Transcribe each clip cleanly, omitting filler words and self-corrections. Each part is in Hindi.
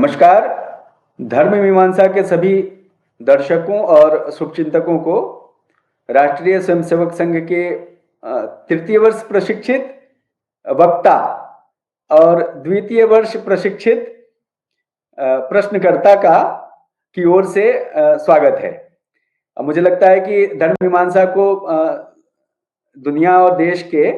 नमस्कार। धर्म मीमांसा के सभी दर्शकों और शुभचिंतकों को राष्ट्रीय स्वयंसेवक संघ के तृतीय वर्ष प्रशिक्षित वक्ता और द्वितीय वर्ष प्रशिक्षित प्रश्नकर्ता की ओर से स्वागत है। मुझे लगता है कि धर्म मीमांसा को दुनिया और देश के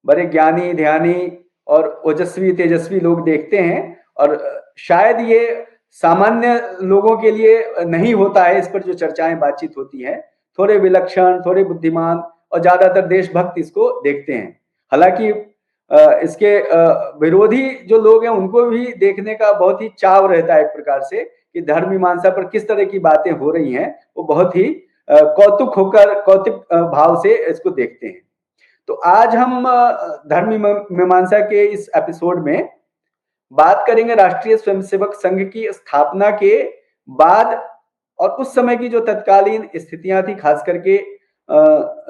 बड़े ज्ञानी, ध्यानी और ओजस्वी, तेजस्वी लोग देखते हैं और शायद ये सामान्य लोगों के लिए नहीं होता है। इस पर जो चर्चाएं, बातचीत होती है, थोड़े विलक्षण, थोड़े बुद्धिमान और ज्यादातर देशभक्त इसको देखते हैं। हालांकि इसके विरोधी जो लोग हैं उनको भी देखने का बहुत ही चाव रहता है एक प्रकार से कि धर्म मीमांसा पर किस तरह की बातें हो रही हैं। वो बहुत ही कौतुक भाव से इसको देखते हैं। तो आज हम धर्म मीमांसा के इस एपिसोड में बात करेंगे राष्ट्रीय स्वयंसेवक संघ की स्थापना के बाद और उस समय की जो तत्कालीन स्थितियां थी, खास करके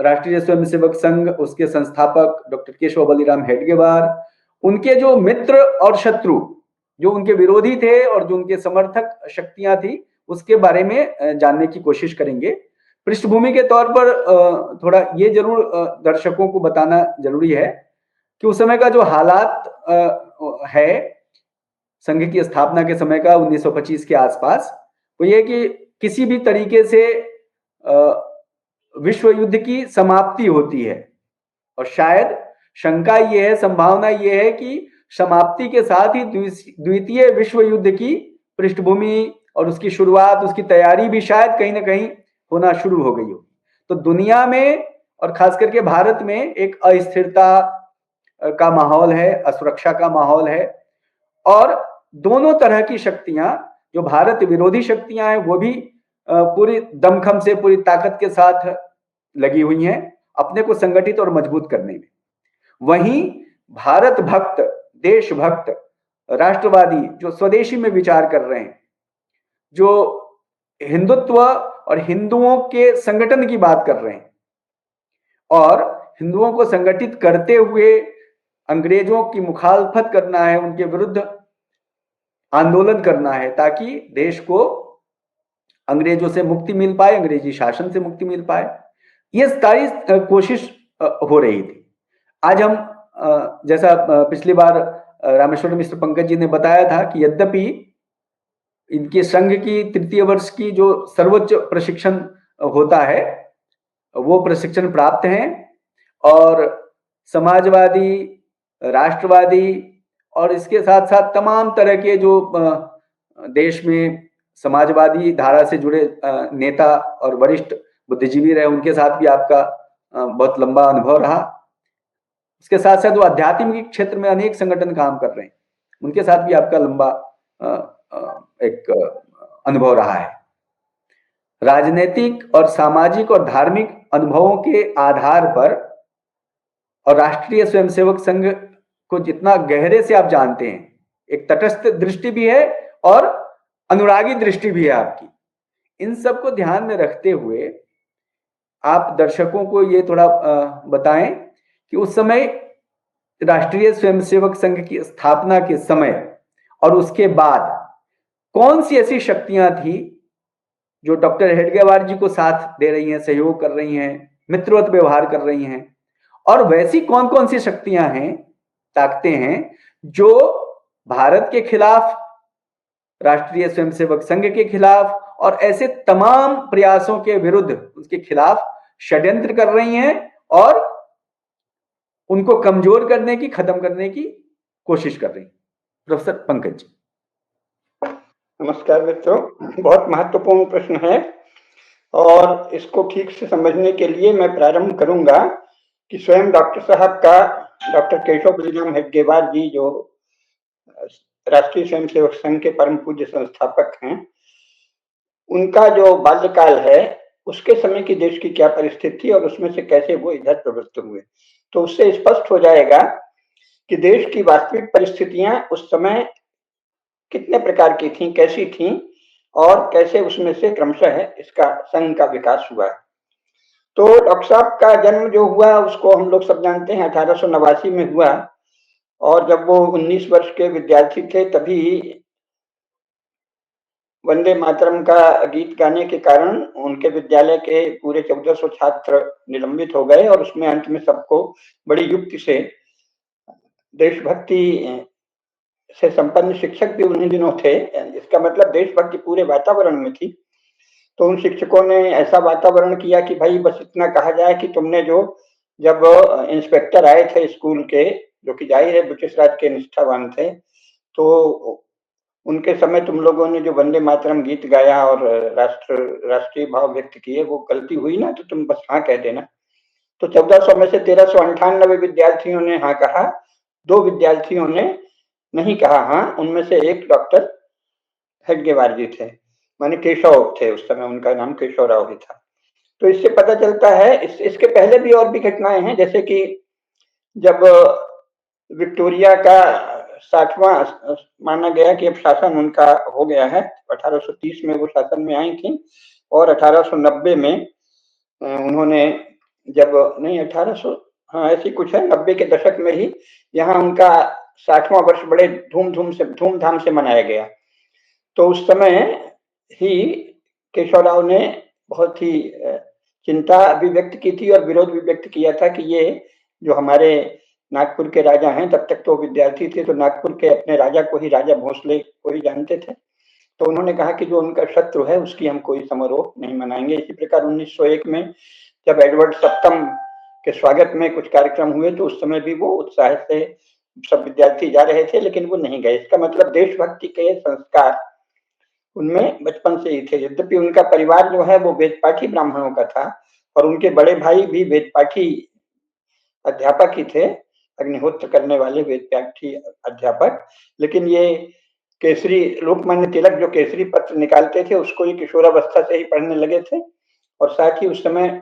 राष्ट्रीय स्वयंसेवक संघ, उसके संस्थापक डॉक्टर केशव बलिराम हेडगेवार, उनके जो मित्र और शत्रु, जो उनके विरोधी थे और जो उनके समर्थक शक्तियां थी, उसके बारे में जानने की कोशिश करेंगे। पृष्ठभूमि के तौर पर थोड़ा ये जरूर दर्शकों को बताना जरूरी है कि उस समय का जो हालात है संघ की स्थापना के समय का 1925 के आसपास, वो ये कि किसी भी तरीके से विश्व युद्ध की समाप्ति होती है और शायद शंका ये है, संभावना ये है कि समाप्ति के साथ ही द्वितीय विश्व युद्ध की पृष्ठभूमि और उसकी शुरुआत, उसकी तैयारी भी शायद कहीं ना कहीं होना शुरू हो गई हो। तो दुनिया में और खास करके भारत में एक अस्थिरता का माहौल है, असुरक्षा का माहौल है और दोनों तरह की शक्तियां, जो भारत विरोधी शक्तियां हैं, वो भी पूरी दमखम से, पूरी ताकत के साथ लगी हुई हैं अपने को संगठित और मजबूत करने में। वहीं भारत भक्त, देशभक्त, राष्ट्रवादी, जो स्वदेशी में विचार कर रहे हैं, जो हिंदुत्व और हिंदुओं के संगठन की बात कर रहे हैं और हिंदुओं को संगठित करते हुए अंग्रेजों की मुखालफत करना है, उनके विरुद्ध आंदोलन करना है ताकि देश को अंग्रेजों से मुक्ति मिल पाए, अंग्रेजी शासन से मुक्ति मिल पाए। ये सारी कोशिश हो रही थी। आज हम जैसा पिछली बार रामेश्वर मिश्र पंकज जी ने बताया था कि यद्यपि इनके संघ की तृतीय वर्ष की जो सर्वोच्च प्रशिक्षण होता है वो प्रशिक्षण प्राप्त हैं और समाजवादी, राष्ट्रवादी और इसके साथ साथ तमाम तरह के जो देश में समाजवादी धारा से जुड़े नेता और वरिष्ठ बुद्धिजीवी रहे, उनके साथ भी आपका बहुत लंबा अनुभव रहा। उसके साथ साथ वो आध्यात्मिक क्षेत्र में अनेक संगठन काम कर रहे हैं, उनके साथ भी आपका लंबा एक अनुभव रहा है। राजनीतिक और सामाजिक और धार्मिक अनुभवों के आधार पर और राष्ट्रीय स्वयंसेवक संघ को जितना गहरे से आप जानते हैं, एक तटस्थ दृष्टि भी है और अनुरागी दृष्टि भी है आपकी। इन सब को ध्यान में रखते हुए आप दर्शकों को ये थोड़ा बताएं कि उस समय राष्ट्रीय स्वयंसेवक संघ की स्थापना के समय और उसके बाद कौन सी ऐसी शक्तियां थी जो डॉक्टर हेडगेवार जी को साथ दे रही हैं, सहयोग कर रही हैं, मित्रवत व्यवहार कर रही हैं, और वैसी कौन कौन सी शक्तियां हैं, ताकतें हैं, जो भारत के खिलाफ, राष्ट्रीय स्वयंसेवक संघ के खिलाफ और ऐसे तमाम प्रयासों के विरुद्ध, उसके खिलाफ षड्यंत्र कर रही हैं और उनको कमजोर करने की, खत्म करने की कोशिश कर रही हैं। प्रोफेसर पंकज जी। नमस्कार मित्रों, बहुत महत्वपूर्ण प्रश्न है और इसको ठीक से समझने के लिए मैं प्रारंभ करूंगा कि स्वयं डॉक्टर साहब का, डॉक्टर केशव बलिराम हेडगेवार जी, जो राष्ट्रीय स्वयंसेवक संघ के परम पूज्य संस्थापक हैं, उनका जो बाल्यकाल है उसके समय की देश की क्या परिस्थिति थी और उसमें से कैसे वो इधर प्रवृत्त हुए, तो उससे स्पष्ट हो जाएगा कि देश की वास्तविक परिस्थितियां उस समय कितने प्रकार की थीं, कैसी थीं और कैसे उसमें से क्रमशः इसका संघ का विकास हुआ। तो डॉक्टर साहब का जन्म जो हुआ उसको हम लोग सब जानते हैं 1889 में हुआ और जब वो 19 वर्ष के विद्यार्थी थे तभी वंदे मातरम का गीत गाने के कारण उनके विद्यालय के पूरे 1400 छात्र निलंबित हो गए और उसमें अंत में सबको बड़ी युक्ति से देशभक्ति से संपन्न शिक्षक भी उन्हीं दिनों थे। इसका मतलब देशभक्ति पूरे वातावरण में थी। तो उन शिक्षकों ने ऐसा वातावरण किया कि भाई बस इतना कहा जाए कि तुमने जो जब इंस्पेक्टर आए थे स्कूल के, जो कि जाहिर है ब्रिटिश राज के निष्ठावान थे, तो उनके समय तुम लोगों ने जो वंदे मातरम गीत गाया और राष्ट्रीय भाव व्यक्त किए, वो गलती हुई ना तो तुम बस हाँ कह देना। तो 1400 में से 1398 विद्यार्थियों ने हाँ कहा, 2 विद्यार्थियों ने नहीं कहा हाँ। उनमें से एक डॉक्टर हेडगेवार जी थे, माने केशव थे, उस समय उनका नाम केशव राव ही था। तो इससे पता चलता है, इसके पहले भी और भी घटनाएं हैं, जैसे कि जब विक्टोरिया का 60वां माना गया कि अब शासन उनका हो गया है, 1830 में वो शासन में आई थी और 1890 में उन्होंने जब नहीं 1800 हाँ ऐसी कुछ है, 90 के दशक में ही यहाँ उनका 60वां वर्ष बड़े धूमधाम से मनाया गया। तो उस समय ही केशव राव ने बहुत ही चिंता भी व्यक्त की थी और विरोध भी व्यक्त किया था कि ये जो हमारे नागपुर के राजा हैं, तब तक तो विद्यार्थी थे, तो नागपुर के अपने राजा को ही, राजा भोसले को ही जानते थे। तो उन्होंने कहा कि जो उनका शत्रु है उसकी हम कोई समारोह नहीं मनाएंगे। इसी प्रकार 1901 में जब एडवर्ड सप्तम के स्वागत में कुछ कार्यक्रम हुए, तो उस समय भी वो उत्साह से सब विद्यार्थी जा रहे थे, लेकिन वो नहीं गए। इसका मतलब देशभक्ति के संस्कार उनमें बचपन से ही थे। यद्यपि उनका परिवार जो है वो वेदपाठी ब्राह्मणों का था और उनके बड़े भाई भी वेदपाठी अध्यापक ही थे, अग्निहोत्र करने वाले वेदपाठी अध्यापक। लेकिन ये केसरी लोकमान्य तिलक जो केसरी पत्र निकालते थे, उसको ये किशोरावस्था से ही पढ़ने लगे थे और साथ ही उस समय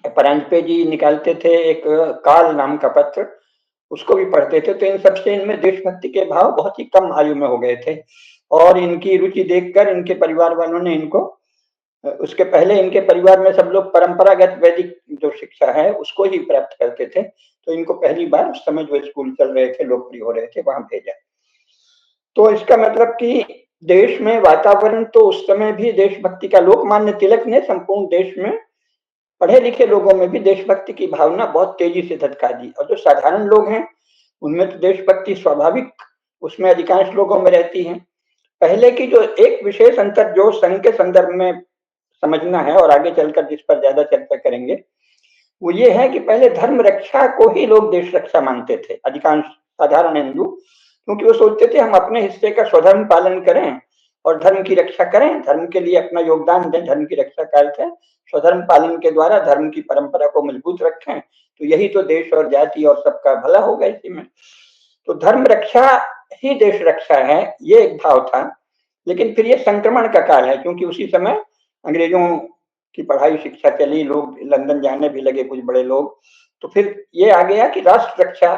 परांजपे जी निकालते थे एक काल नाम का पत्र, उसको भी पढ़ते थे। तो इन सबसे इनमें देशभक्ति के भाव बहुत ही कम आयु में हो गए थे और इनकी रुचि देखकर इनके परिवार वालों ने इनको उसके पहले इनके परिवार में सब लोग परंपरागत वैदिक जो शिक्षा है उसको ही प्राप्त करते थे। तो इनको पहली बार उस समय जो स्कूल चल रहे थे, लोकप्रिय हो रहे थे, वहां भेजा। तो इसका मतलब कि देश में वातावरण तो उस समय भी देशभक्ति का, लोकमान्य तिलक ने संपूर्ण देश में पढ़े लिखे लोगों में भी देशभक्ति की भावना बहुत तेजी से धक्का दी। और जो साधारण लोग हैं उनमें तो देशभक्ति स्वाभाविक उसमें अधिकांश लोगों में रहती है। पहले की जो एक विशेष अंतर जो संघ के संदर्भ में समझना है और आगे चलकर जिस पर ज्यादा चर्चा करेंगे, वो ये है कि पहले धर्म रक्षा को ही लोग देश रक्षा मानते थे, अधिकांश साधारण हिंदू, क्योंकि वो सोचते थे हम अपने हिस्से का स्वधर्म पालन करें और धर्म की रक्षा करें, धर्म के लिए अपना योगदान दें, धर्म की रक्षा का अर्थ है स्वधर्म पालन के द्वारा धर्म की परंपरा को मजबूत रखें, तो यही तो देश और जाति और सबका भला होगा इसी में। तो धर्म रक्षा ही देश रक्षा है, ये एक भाव था। लेकिन फिर ये संक्रमण का काल है, क्योंकि उसी समय अंग्रेजों की पढ़ाई शिक्षा चली, लोग लंदन जाने भी लगे कुछ बड़े लोग। तो फिर ये आ गया कि राष्ट्र रक्षा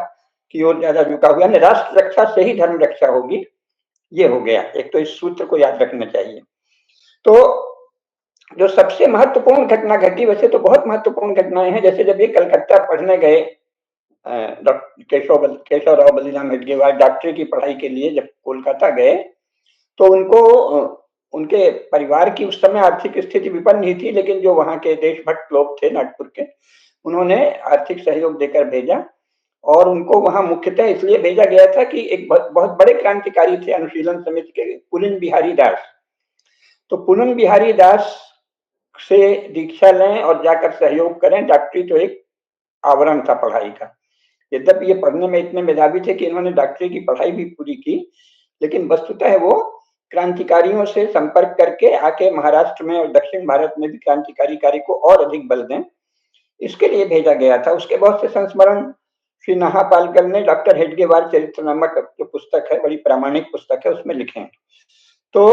की ओर ज्यादा झुका हुआ, यानी राष्ट्र रक्षा से ही धर्म रक्षा होगी, ये हो गया। एक तो इस सूत्र को याद रखना चाहिए। तो जो सबसे महत्वपूर्ण घटना घटी, वैसे तो बहुत महत्वपूर्ण घटनाएं हैं, जैसे जब ये कलकत्ता पढ़ने गए डॉक्टर केशव राव बलिराम हेडगेवार डॉक्टरी की पढ़ाई के लिए जब कोलकाता गए, तो उनको उनके परिवार की उस समय आर्थिक स्थिति विपन्न ही थी, लेकिन जो वहां के देशभक्त लोग थे नागपुर के, उन्होंने आर्थिक सहयोग देकर भेजा। और उनको वहां मुख्यतः इसलिए भेजा गया था कि एक बहुत बड़े क्रांतिकारी थे अनुशीलन समिति के, पुलिन बिहारी दास। तो पुलिन बिहारी दास से दीक्षा लें और जाकर सहयोग करें। डॉक्टरी तो एक आवरण था पढ़ाई का। यद्यपि ये पढ़ने में इतने मेधावी थे कि इन्होंने डॉक्टरी की पढ़ाई भी पूरी की, लेकिन वस्तुतः वो क्रांतिकारियों से संपर्क करके आके महाराष्ट्र में और दक्षिण भारत में भी क्रांतिकारी कार्य को और अधिक बल दें, इसके लिए भेजा गया था। उसके बहुत से संस्मरण श्री नाहा पालकर ने डॉक्टर हेडगेवार चरित्र नामक जो पुस्तक है, बड़ी प्रामाणिक पुस्तक है, उसमें लिखे हैं। तो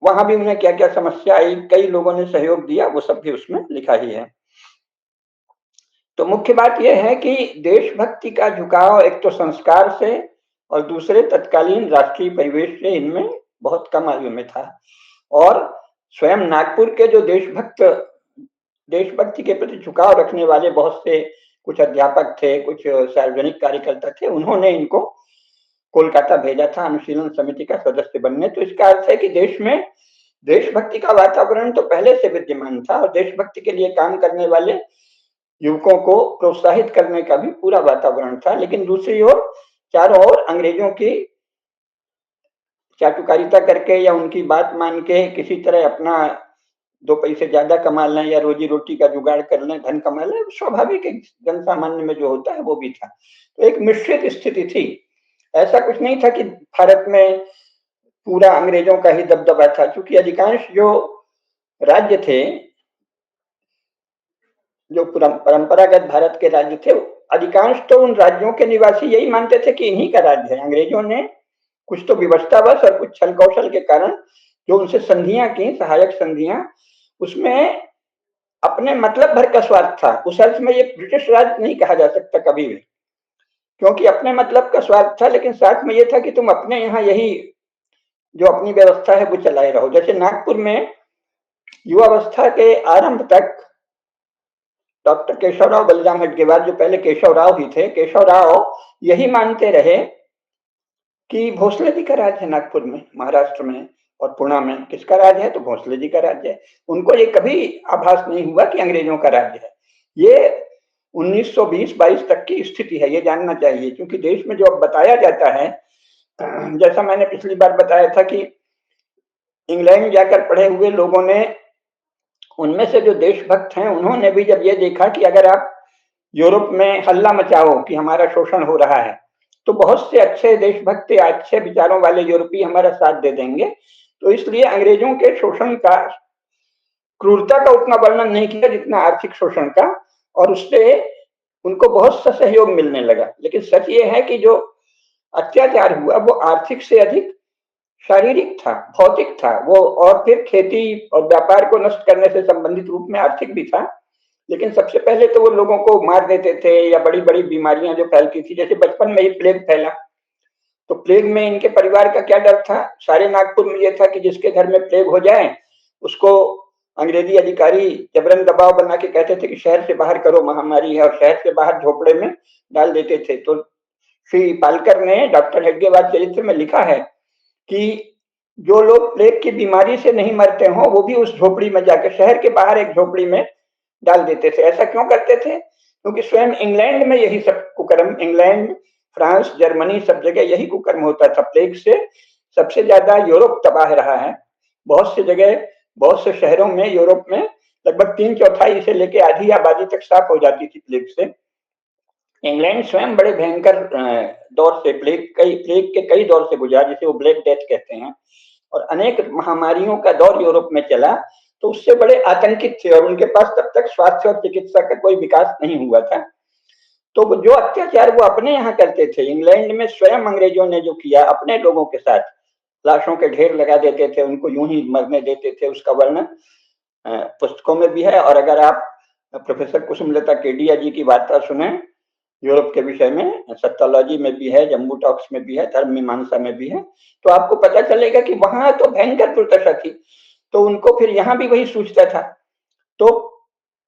वहां भी उन्हें क्या क्या समस्या आई, कई लोगों ने सहयोग दिया, वो सब भी उसमें लिखा ही है। तो मुख्य बात यह है कि देशभक्ति का झुकाव एक तो संस्कार से और दूसरे तत्कालीन राष्ट्रीय परिवेश से इनमें बहुत कम आयु में था। और स्वयं नागपुर के जो देशभक्ति के प्रति झुकाव रखने वाले बहुत से कुछ अध्यापक थे, कुछ सार्वजनिक कार्यकर्ता थे, उन्होंने इनको कोलकाता भेजा था अनुशीलन समिति का सदस्य बनने। तो इसका अर्थ है कि देश में देशभक्ति का वातावरण तो पहले से विद्यमान था और देशभक्ति के लिए काम करने वाले युवकों को प्रोत्साहित करने का भी पूरा वातावरण था। लेकिन दूसरी ओर चारों ओर अंग्रेजों की चाटुकारिता करके या उनकी बात मान के किसी तरह अपना 2 पैसे ज्यादा कमा लें या रोजी रोटी का जुगाड़ कर लें, धन कमा लें, स्वाभाविक एक जन सामान्य में जो होता है वो भी था। तो एक मिश्रित स्थिति थी। ऐसा कुछ नहीं था कि भारत में पूरा अंग्रेजों का ही दबदबा था, क्योंकि अधिकांश जो राज्य थे, जो परंपरागत भारत के राज्य थे, अधिकांश तो उन राज्यों के निवासी यही मानते थे कि इन्हीं का राज्य है। अंग्रेजों ने कुछ तो विवशतावश और कुछ छल कौशल के कारण जो उनसे संधियां की, सहायक संधियां, उसमें अपने मतलब भर का स्वार्थ था। उस अर्थ में ये ब्रिटिश राज नहीं कहा जा सकता कभी भी, क्योंकि अपने मतलब का स्वार्थ था, लेकिन साथ में ये था कि तुम अपने यहाँ यही जो अपनी व्यवस्था है वो चलाए रहो। जैसे नागपुर में युवावस्था के आरंभ तक डॉक्टर केशवराव बलराम हेडगेवार, जो पहले केशवराव ही थे, केशवराव यही मानते रहे कि भोसले जी का राज है नागपुर में, महाराष्ट्र में और पुणे में। किसका राज है? तो भोसले जी का राज्य है। उनको ये कभी आभास नहीं हुआ कि अंग्रेजों का राज्य है। ये 1920-22 तक की स्थिति है, ये जानना चाहिए। क्योंकि देश में जो अब बताया जाता है, जैसा मैंने पिछली बार बताया था कि इंग्लैंड जाकर पढ़े हुए लोगों ने, उनमें से जो देशभक्त हैं, उन्होंने भी जब ये देखा कि अगर आप यूरोप में हल्ला मचाओ कि हमारा शोषण हो रहा है, तो बहुत से अच्छे देशभक्त, अच्छे विचारों वाले यूरोपीय हमारा साथ दे देंगे। तो इसलिए अंग्रेजों के शोषण का, क्रूरता का उतना वर्णन नहीं किया जितना आर्थिक शोषण का, और उससे उनको बहुत सा सहयोग मिलने लगा। लेकिन सच ये है कि जो अत्याचार हुआ वो आर्थिक से अधिक शारीरिक था, भौतिक था वो, और फिर खेती और व्यापार को नष्ट करने से संबंधित रूप में आर्थिक भी था। लेकिन सबसे पहले तो वो लोगों को मार देते थे, या बड़ी बड़ी बीमारियां जो फैलती थी, जैसे बचपन में ही प्लेग फैला। तो प्लेग में इनके परिवार का क्या डर था? सारे नागपुर में ये था कि जिसके घर में प्लेग हो जाए उसको अंग्रेजी अधिकारी जबरन दबाव बना के कहते थे कि शहर से बाहर करो, महामारी है, और शहर से बाहर झोपड़े में डाल देते थे। तो श्री पालकर ने डॉक्टर हेडगेवार चरित्र में लिखा है कि जो लोग प्लेग की बीमारी से नहीं मरते हों, वो भी उस झोपड़ी में जाकर, शहर के बाहर एक झोपड़ी में डाल देते थे। ऐसा क्यों करते थे? क्योंकि स्वयं इंग्लैंड में यही सब कुकर्म, इंग्लैंड, फ्रांस, जर्मनी, सब जगह यही कुकर्म होता था। प्लेग से सबसे ज्यादा यूरोप तबाह रहा है। बहुत सी जगह, बहुत से शहरों में यूरोप में लगभग 3/4 से लेकर आधी आबादी तक साफ हो जाती थी प्लेग से। इंग्लैंड स्वयं बड़े भयंकर दौर से, प्लेग के कई दौर से गुजरा, जिसे वो ब्लैक डेथ कहते हैं, और अनेक महामारियों का दौर यूरोप में चला। तो उससे बड़े आतंकित थे, और उनके पास तब तक स्वास्थ्य और चिकित्सा का कोई विकास नहीं हुआ था। तो जो अत्याचार वो अपने यहाँ करते थे, इंग्लैंड में स्वयं अंग्रेजों ने जो किया अपने लोगों के साथ, लाशों के ढेर लगा देते थे, उनको यूं ही मरने देते थे, उसका वर्णन पुस्तकों में भी है। और अगर आप प्रोफेसर कुसुमलता केडिया जी की वार्ता सुने यूरोप के विषय में, सत्योलॉजी में भी है, जम्बू टॉक्स में भी है, धर्म मीमांसा में भी है, तो आपको पता चलेगा कि वहां तो भयंकर दुर्दशा थी। तो उनको फिर यहाँ भी वही सूझता था। तो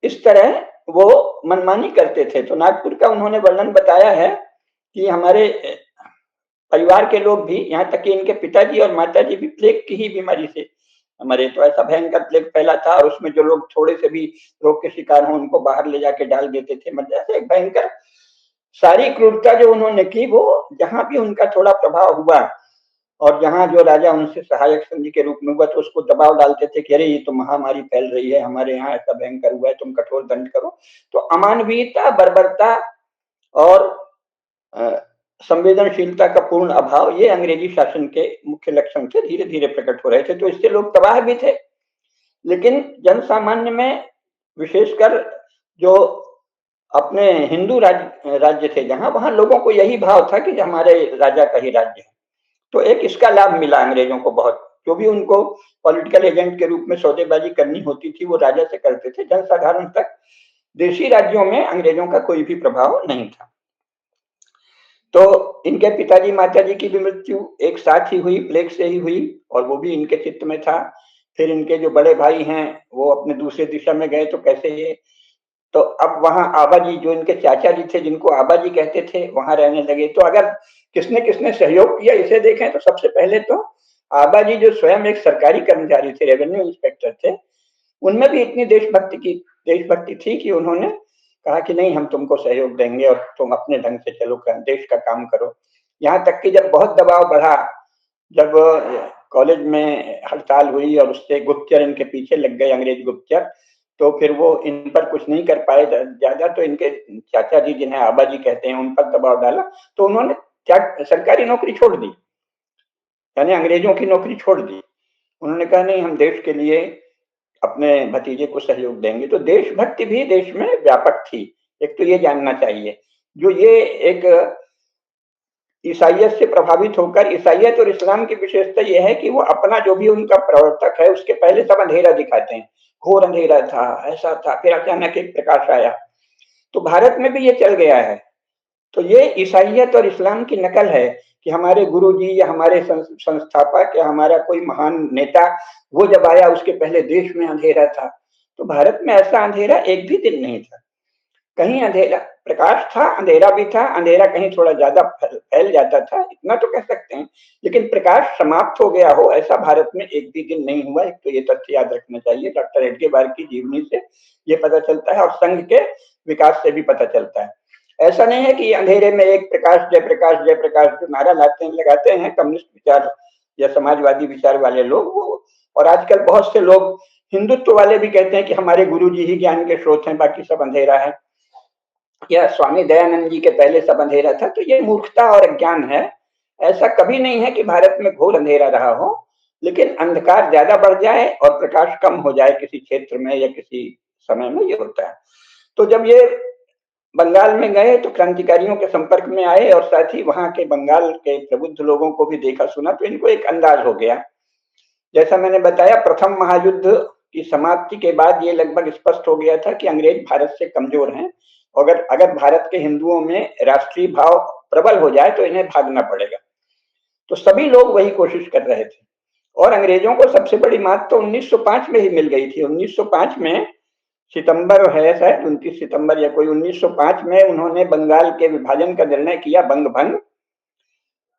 इस तरह वो मनमानी करते थे। तो नागपुर का उन्होंने वर्णन बताया है कि हमारे परिवार के लोग भी, यहाँ तक कि इनके पिताजी और माताजी भी प्लेग की ही बीमारी से मरे। तो ऐसा भयंकर प्लेग फैला था, और उसमें जो लोग थोड़े से भी रोग के शिकार हों उनको बाहर ले जाके डाल देते थे। मतलब ऐसे एक भयंकर सारी क्रूरता जो उन्होंने की, वो जहां भी उनका थोड़ा प्रभाव हुआ, और जहां जो राजा उनसे सहायक संधि के रूप में हुआ, तो उसको दबाव डालते थे कि अरे ये तो महामारी फैल रही है, हमारे यहाँ ऐसा भयंकर हुआ है, तुम कठोर दंड करो। तो अमानवीयता, बर्बरता और संवेदनशीलता का पूर्ण अभाव, ये अंग्रेजी शासन के मुख्य लक्षण थे, धीरे धीरे प्रकट हो रहे थे। तो इससे लोग तबाह भी थे। लेकिन जन सामान्य में, विशेषकर जो अपने हिंदू राज्य थे जहां, वहां लोगों को यही भाव था कि हमारे राजा का ही राज्य है। तो एक इसका लाभ मिला अंग्रेजों को बहुत। जो भी उनको पॉलिटिकल एजेंट के रूप में सौदेबाजी करनी होती थी वो राजा से करते थे। जनसाधारण तक देशी राज्यों में अंग्रेजों का कोई भी प्रभाव नहीं था। तो इनके पिताजी माताजी की भी मृत्यु एक साथ ही हुई, प्लेग से ही हुई, और वो भी इनके चित्त में था। फिर इनके जो बड़े भाई हैं वो अपने दूसरे दिशा में गए, तो कैसे ये तो अब वहां आबा जी, जो इनके चाचा जी थे जिनको आबा जी कहते थे, वहां रहने लगे। तो अगर किसने किसने सहयोग किया इसे देखें तो सबसे पहले तो आबा जी, जो स्वयं एक सरकारी कर्मचारी थे, रेवेन्यू इंस्पेक्टर थे, उनमें भी इतनी देशभक्ति थी कि उन्होंने कहा कि नहीं, हम तुमको सहयोग देंगे और तुम अपने ढंग से चलो, देश का काम करो। यहाँ तक कि जब बहुत दबाव बढ़ा, जब कॉलेज में हड़ताल हुई और उससे गुप्तचर इनके पीछे लग गए, अंग्रेज गुप्तचर, तो फिर वो इन पर कुछ नहीं कर पाए ज्यादा। तो इनके चाचा जी, जिन्हें आबा जी कहते हैं, उन पर दबाव डाला तो उन्होंने सरकारी नौकरी छोड़ दी, यानी अंग्रेजों की नौकरी छोड़ दी। उन्होंने कहा नहीं, हम देश के लिए अपने भतीजे को सहयोग देंगे। तो देशभक्ति भी देश में व्यापक थी, एक तो ये जानना चाहिए। जो ये एक ईसाइयत से प्रभावित होकर, ईसाइयत और इस्लाम की विशेषता यह है कि वो अपना जो भी उनका प्रवर्तक है उसके पहले सब अंधेरा दिखाते हैं, घोर अंधेरा था, ऐसा था, फिर अचानक एक प्रकाश आया। तो भारत में भी ये चल गया है। तो ये ईसाइयत और इस्लाम की नकल है कि हमारे गुरुजी या हमारे संस्थापक या हमारा कोई महान नेता, वो जब आया उसके पहले देश में अंधेरा था। तो भारत में ऐसा अंधेरा एक भी दिन नहीं था। कहीं अंधेरा, प्रकाश था, अंधेरा भी था, अंधेरा कहीं थोड़ा ज्यादा फैल जाता था, इतना तो कह सकते हैं। लेकिन प्रकाश समाप्त हो गया हो, ऐसा भारत में एक भी दिन नहीं हुआ। एक तो ये तथ्य याद रखना चाहिए। डॉक्टर एडगेवार की जीवनी से ये पता चलता है और संघ के विकास से भी पता चलता है। ऐसा नहीं है कि अंधेरे में एक प्रकाश, जयप्रकाश जयप्रकाश जो नारा लगाते हैं कम्युनिस्ट विचार या समाजवादी विचार वाले लोग, वो और आजकल बहुत से लोग हिंदुत्व वाले भी कहते हैं कि हमारे गुरुजी ही ज्ञान के स्रोत हैं, बाकी सब अंधेरा है, या स्वामी दयानंद जी के पहले सब अंधेरा था। तो ये मूर्खता और अज्ञान है। ऐसा कभी नहीं है कि भारत में घोर अंधेरा रहा हो, लेकिन अंधकार ज्यादा बढ़ जाए और प्रकाश कम हो जाए किसी क्षेत्र में या किसी समय में, ये होता है। तो जब ये बंगाल में गए तो क्रांतिकारियों के संपर्क में आए और साथ ही वहां के बंगाल के प्रबुद्ध लोगों को भी देखा सुना, तो इनको एक अंदाज हो गया। जैसा मैंने बताया, प्रथम महायुद्ध की समाप्ति के बाद ये लगभग स्पष्ट हो गया था कि अंग्रेज भारत से कमजोर हैं। अगर भारत के हिंदुओं में राष्ट्रीय भाव प्रबल हो जाए तो इन्हें भागना पड़ेगा। तो सभी लोग वही कोशिश कर रहे थे और अंग्रेजों को सबसे बड़ी मात तो 1905 में ही मिल गई थी। 1905 में सितंबर है शायद, 29 सितंबर या कोई, 1905 में उन्होंने बंगाल के विभाजन का निर्णय किया, बंग भंग,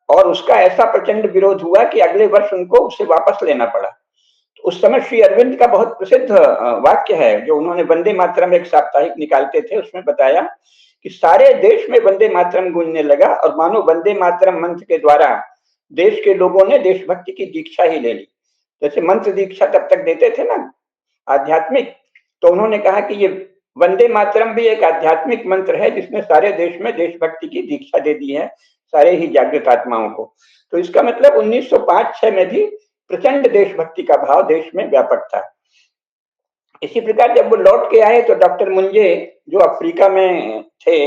और उसका ऐसा प्रचंड विरोध हुआ कि अगले वर्ष उनको उसे वापस लेना पड़ा। तो उस समय श्री अरविंद का बहुत प्रसिद्ध वाक्य है, जो उन्होंने वंदे मातरम एक साप्ताहिक निकालते थे, उसमें बताया कि सारे देश में वंदे मातरम गूंजने लगा और मानो वंदे मातरम मंत्र के द्वारा देश के लोगों ने देशभक्ति की दीक्षा ही ले ली। जैसे मंत्र दीक्षा तब तक देते थे ना, आध्यात्मिक, तो उन्होंने कहा कि ये वंदे मातरम भी एक आध्यात्मिक मंत्र है जिसने सारे देश में देशभक्ति की दीक्षा दे दी है, सारे ही जागृत आत्माओं को। तो इसका मतलब 1905-06 में भी प्रचंड देशभक्ति का भाव देश में व्यापक था। इसी प्रकार जब वो लौट के आए तो डॉक्टर मुंजे, जो अफ्रीका में थे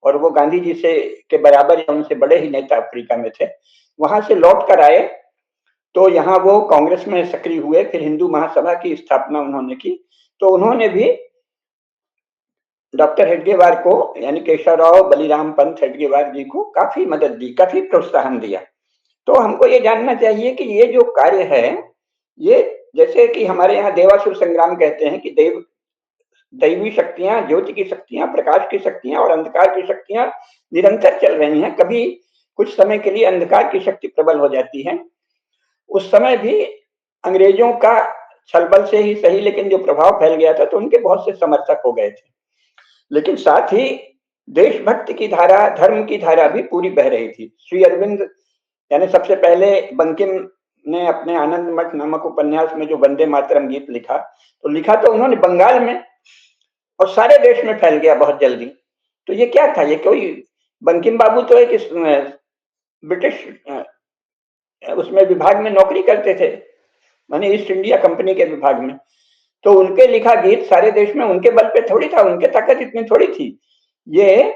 और वो गांधी जी से के बराबर या उनसे बड़े ही नेता अफ्रीका में थे, वहां से लौट कर आए तो यहाँ वो कांग्रेस में सक्रिय हुए। फिर हिंदू महासभा की स्थापना उन्होंने की। तो उन्होंने भी डॉक्टर हेडगेवार को, यानी केशवराव बलिराम पंत हेडगेवार जी को काफी मदद दी, काफी प्रोत्साहन दिया। तो हमको ये जानना चाहिए कि ये जो कार्य है, ये जैसे कि हमारे यहाँ देवासुर संग्राम कहते हैं कि दैवी शक्तियां, ज्योति की शक्तियां, प्रकाश की शक्तियां और अंधकार की शक्तियां निरंतर चल रही हैं। कभी कुछ समय के लिए अंधकार की शक्ति प्रबल हो जाती है। उस समय भी अंग्रेजों का छलबल से ही सही, लेकिन जो प्रभाव फैल गया था तो उनके बहुत से समर्थक हो गए थे। लेकिन साथ ही देशभक्ति की धारा, धर्म की धारा भी पूरी बह रही थी। श्री अरविंद, यानी सबसे पहले बंकिम ने अपने आनंद मठ नामक उपन्यास में जो वंदे मातरम गीत लिखा, तो लिखा तो उन्होंने बंगाल में और सारे देश में फैल गया बहुत जल्दी। तो ये क्या था? ये कोई, बंकिम बाबू तो एक ब्रिटिश उसमें विभाग में नौकरी करते थे, माने ईस्ट इंडिया कंपनी के विभाग में। तो उनके लिखा गीत सारे देश में उनके बल पे थोड़ी था, उनके ताकत इतनी थोड़ी थी। ये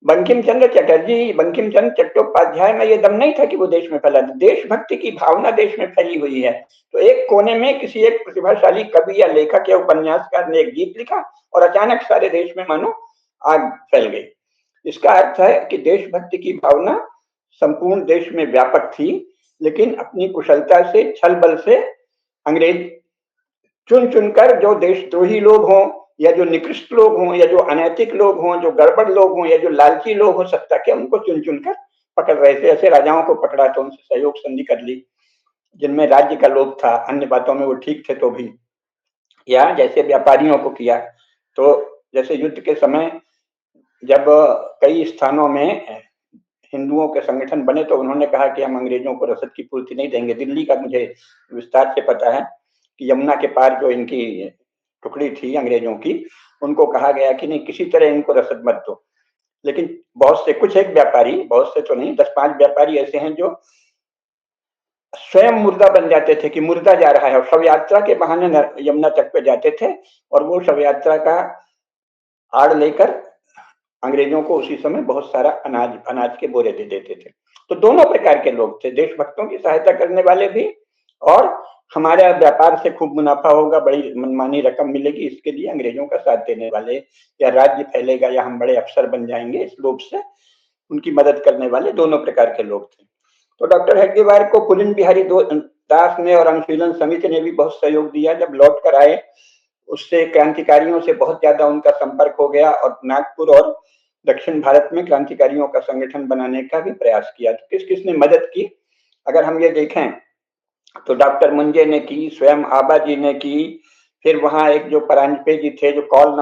बंकिम चंद्र चटर्जी, बंकिम चंद्र चट्टोपाध्याय में ये दम नहीं था कि वो देश में फैला। देशभक्ति की भावना देश में फैली हुई है। तो एक कोने में किसी एक प्रतिभाशाली कवि या लेखक या उपन्यासकार ने एक गीत लिखा और अचानक सारे देश में मानो आग फैल गई। इसका अर्थ है कि देशभक्ति की भावना संपूर्ण देश में व्यापक थी, लेकिन अपनी कुशलता से, छल बल से अंग्रेज चुन चुनकर, जो देशद्रोही लोग हों या जो निकृष्ट लोग हों, या जो अनैतिक लोग हों, जो गड़बड़ लोग हों, या जो लालची लोग हो सकता है, उनको चुन चुनकर पकड़ रहे थे। ऐसे राजाओं को पकड़ा तो उनसे सहयोग संधि कर ली, जिनमें राज्य का लोभ था, अन्य बातों में वो ठीक थे तो भी, या जैसे व्यापारियों को किया। तो जैसे युद्ध के समय जब कई स्थानों में हिंदुओं के संगठन बने तो उन्होंने कहा कि हम अंग्रेजों को रसद की पूर्ति नहीं देंगे। दिल्ली का मुझे विस्तार से पता है कि यमुना के पार जो इनकी टुकड़ी थी अंग्रेजों की, उनको कहा गया कि नहीं, किसी तरह इनको रसद मत दो। लेकिन बहुत से, कुछ एक व्यापारी, बहुत से तो नहीं, 10-5 व्यापारी ऐसे हैं जो स्वयं मुर्दा बन जाते थे कि मुर्दा जा रहा है, और शव यात्रा के बहाने यमुना तट पे जाते थे और वो शव यात्रा का आड़ लेकर अंग्रेजों को उसी समय बहुत सारा अनाज के बोरे दे देते थे। तो दोनों प्रकार के लोग थे, देशभक्तों की सहायता करने वाले भी, और हमारे व्यापार से खूब मुनाफा होगा, बड़ी मनमानी रकम मिलेगी, इसके लिए अंग्रेजों का साथ देने वाले, या राज्य फैलेगा या हम बड़े अफसर बन जाएंगे, इस लोभ से उनकी मदद करने वाले दोनों प्रकार के लोग थे। तो डॉक्टर हेडगेवार को पुलिन बिहारी दास ने और अनुशीलन समिति ने भी बहुत सहयोग दिया। जब लौट कर आए, उससे क्रांतिकारियों से बहुत ज्यादा उनका संपर्क हो गया और नागपुर और दक्षिण भारत में क्रांतिकारियों का संगठन बनाने का भी प्रयास किया। तो किस किसने मदद की, अगर हम ये देखें तो डॉक्टर मुंजे ने की, स्वयं आबाजी ने की, फिर वहां एक जो परांजपे जी थे जो काल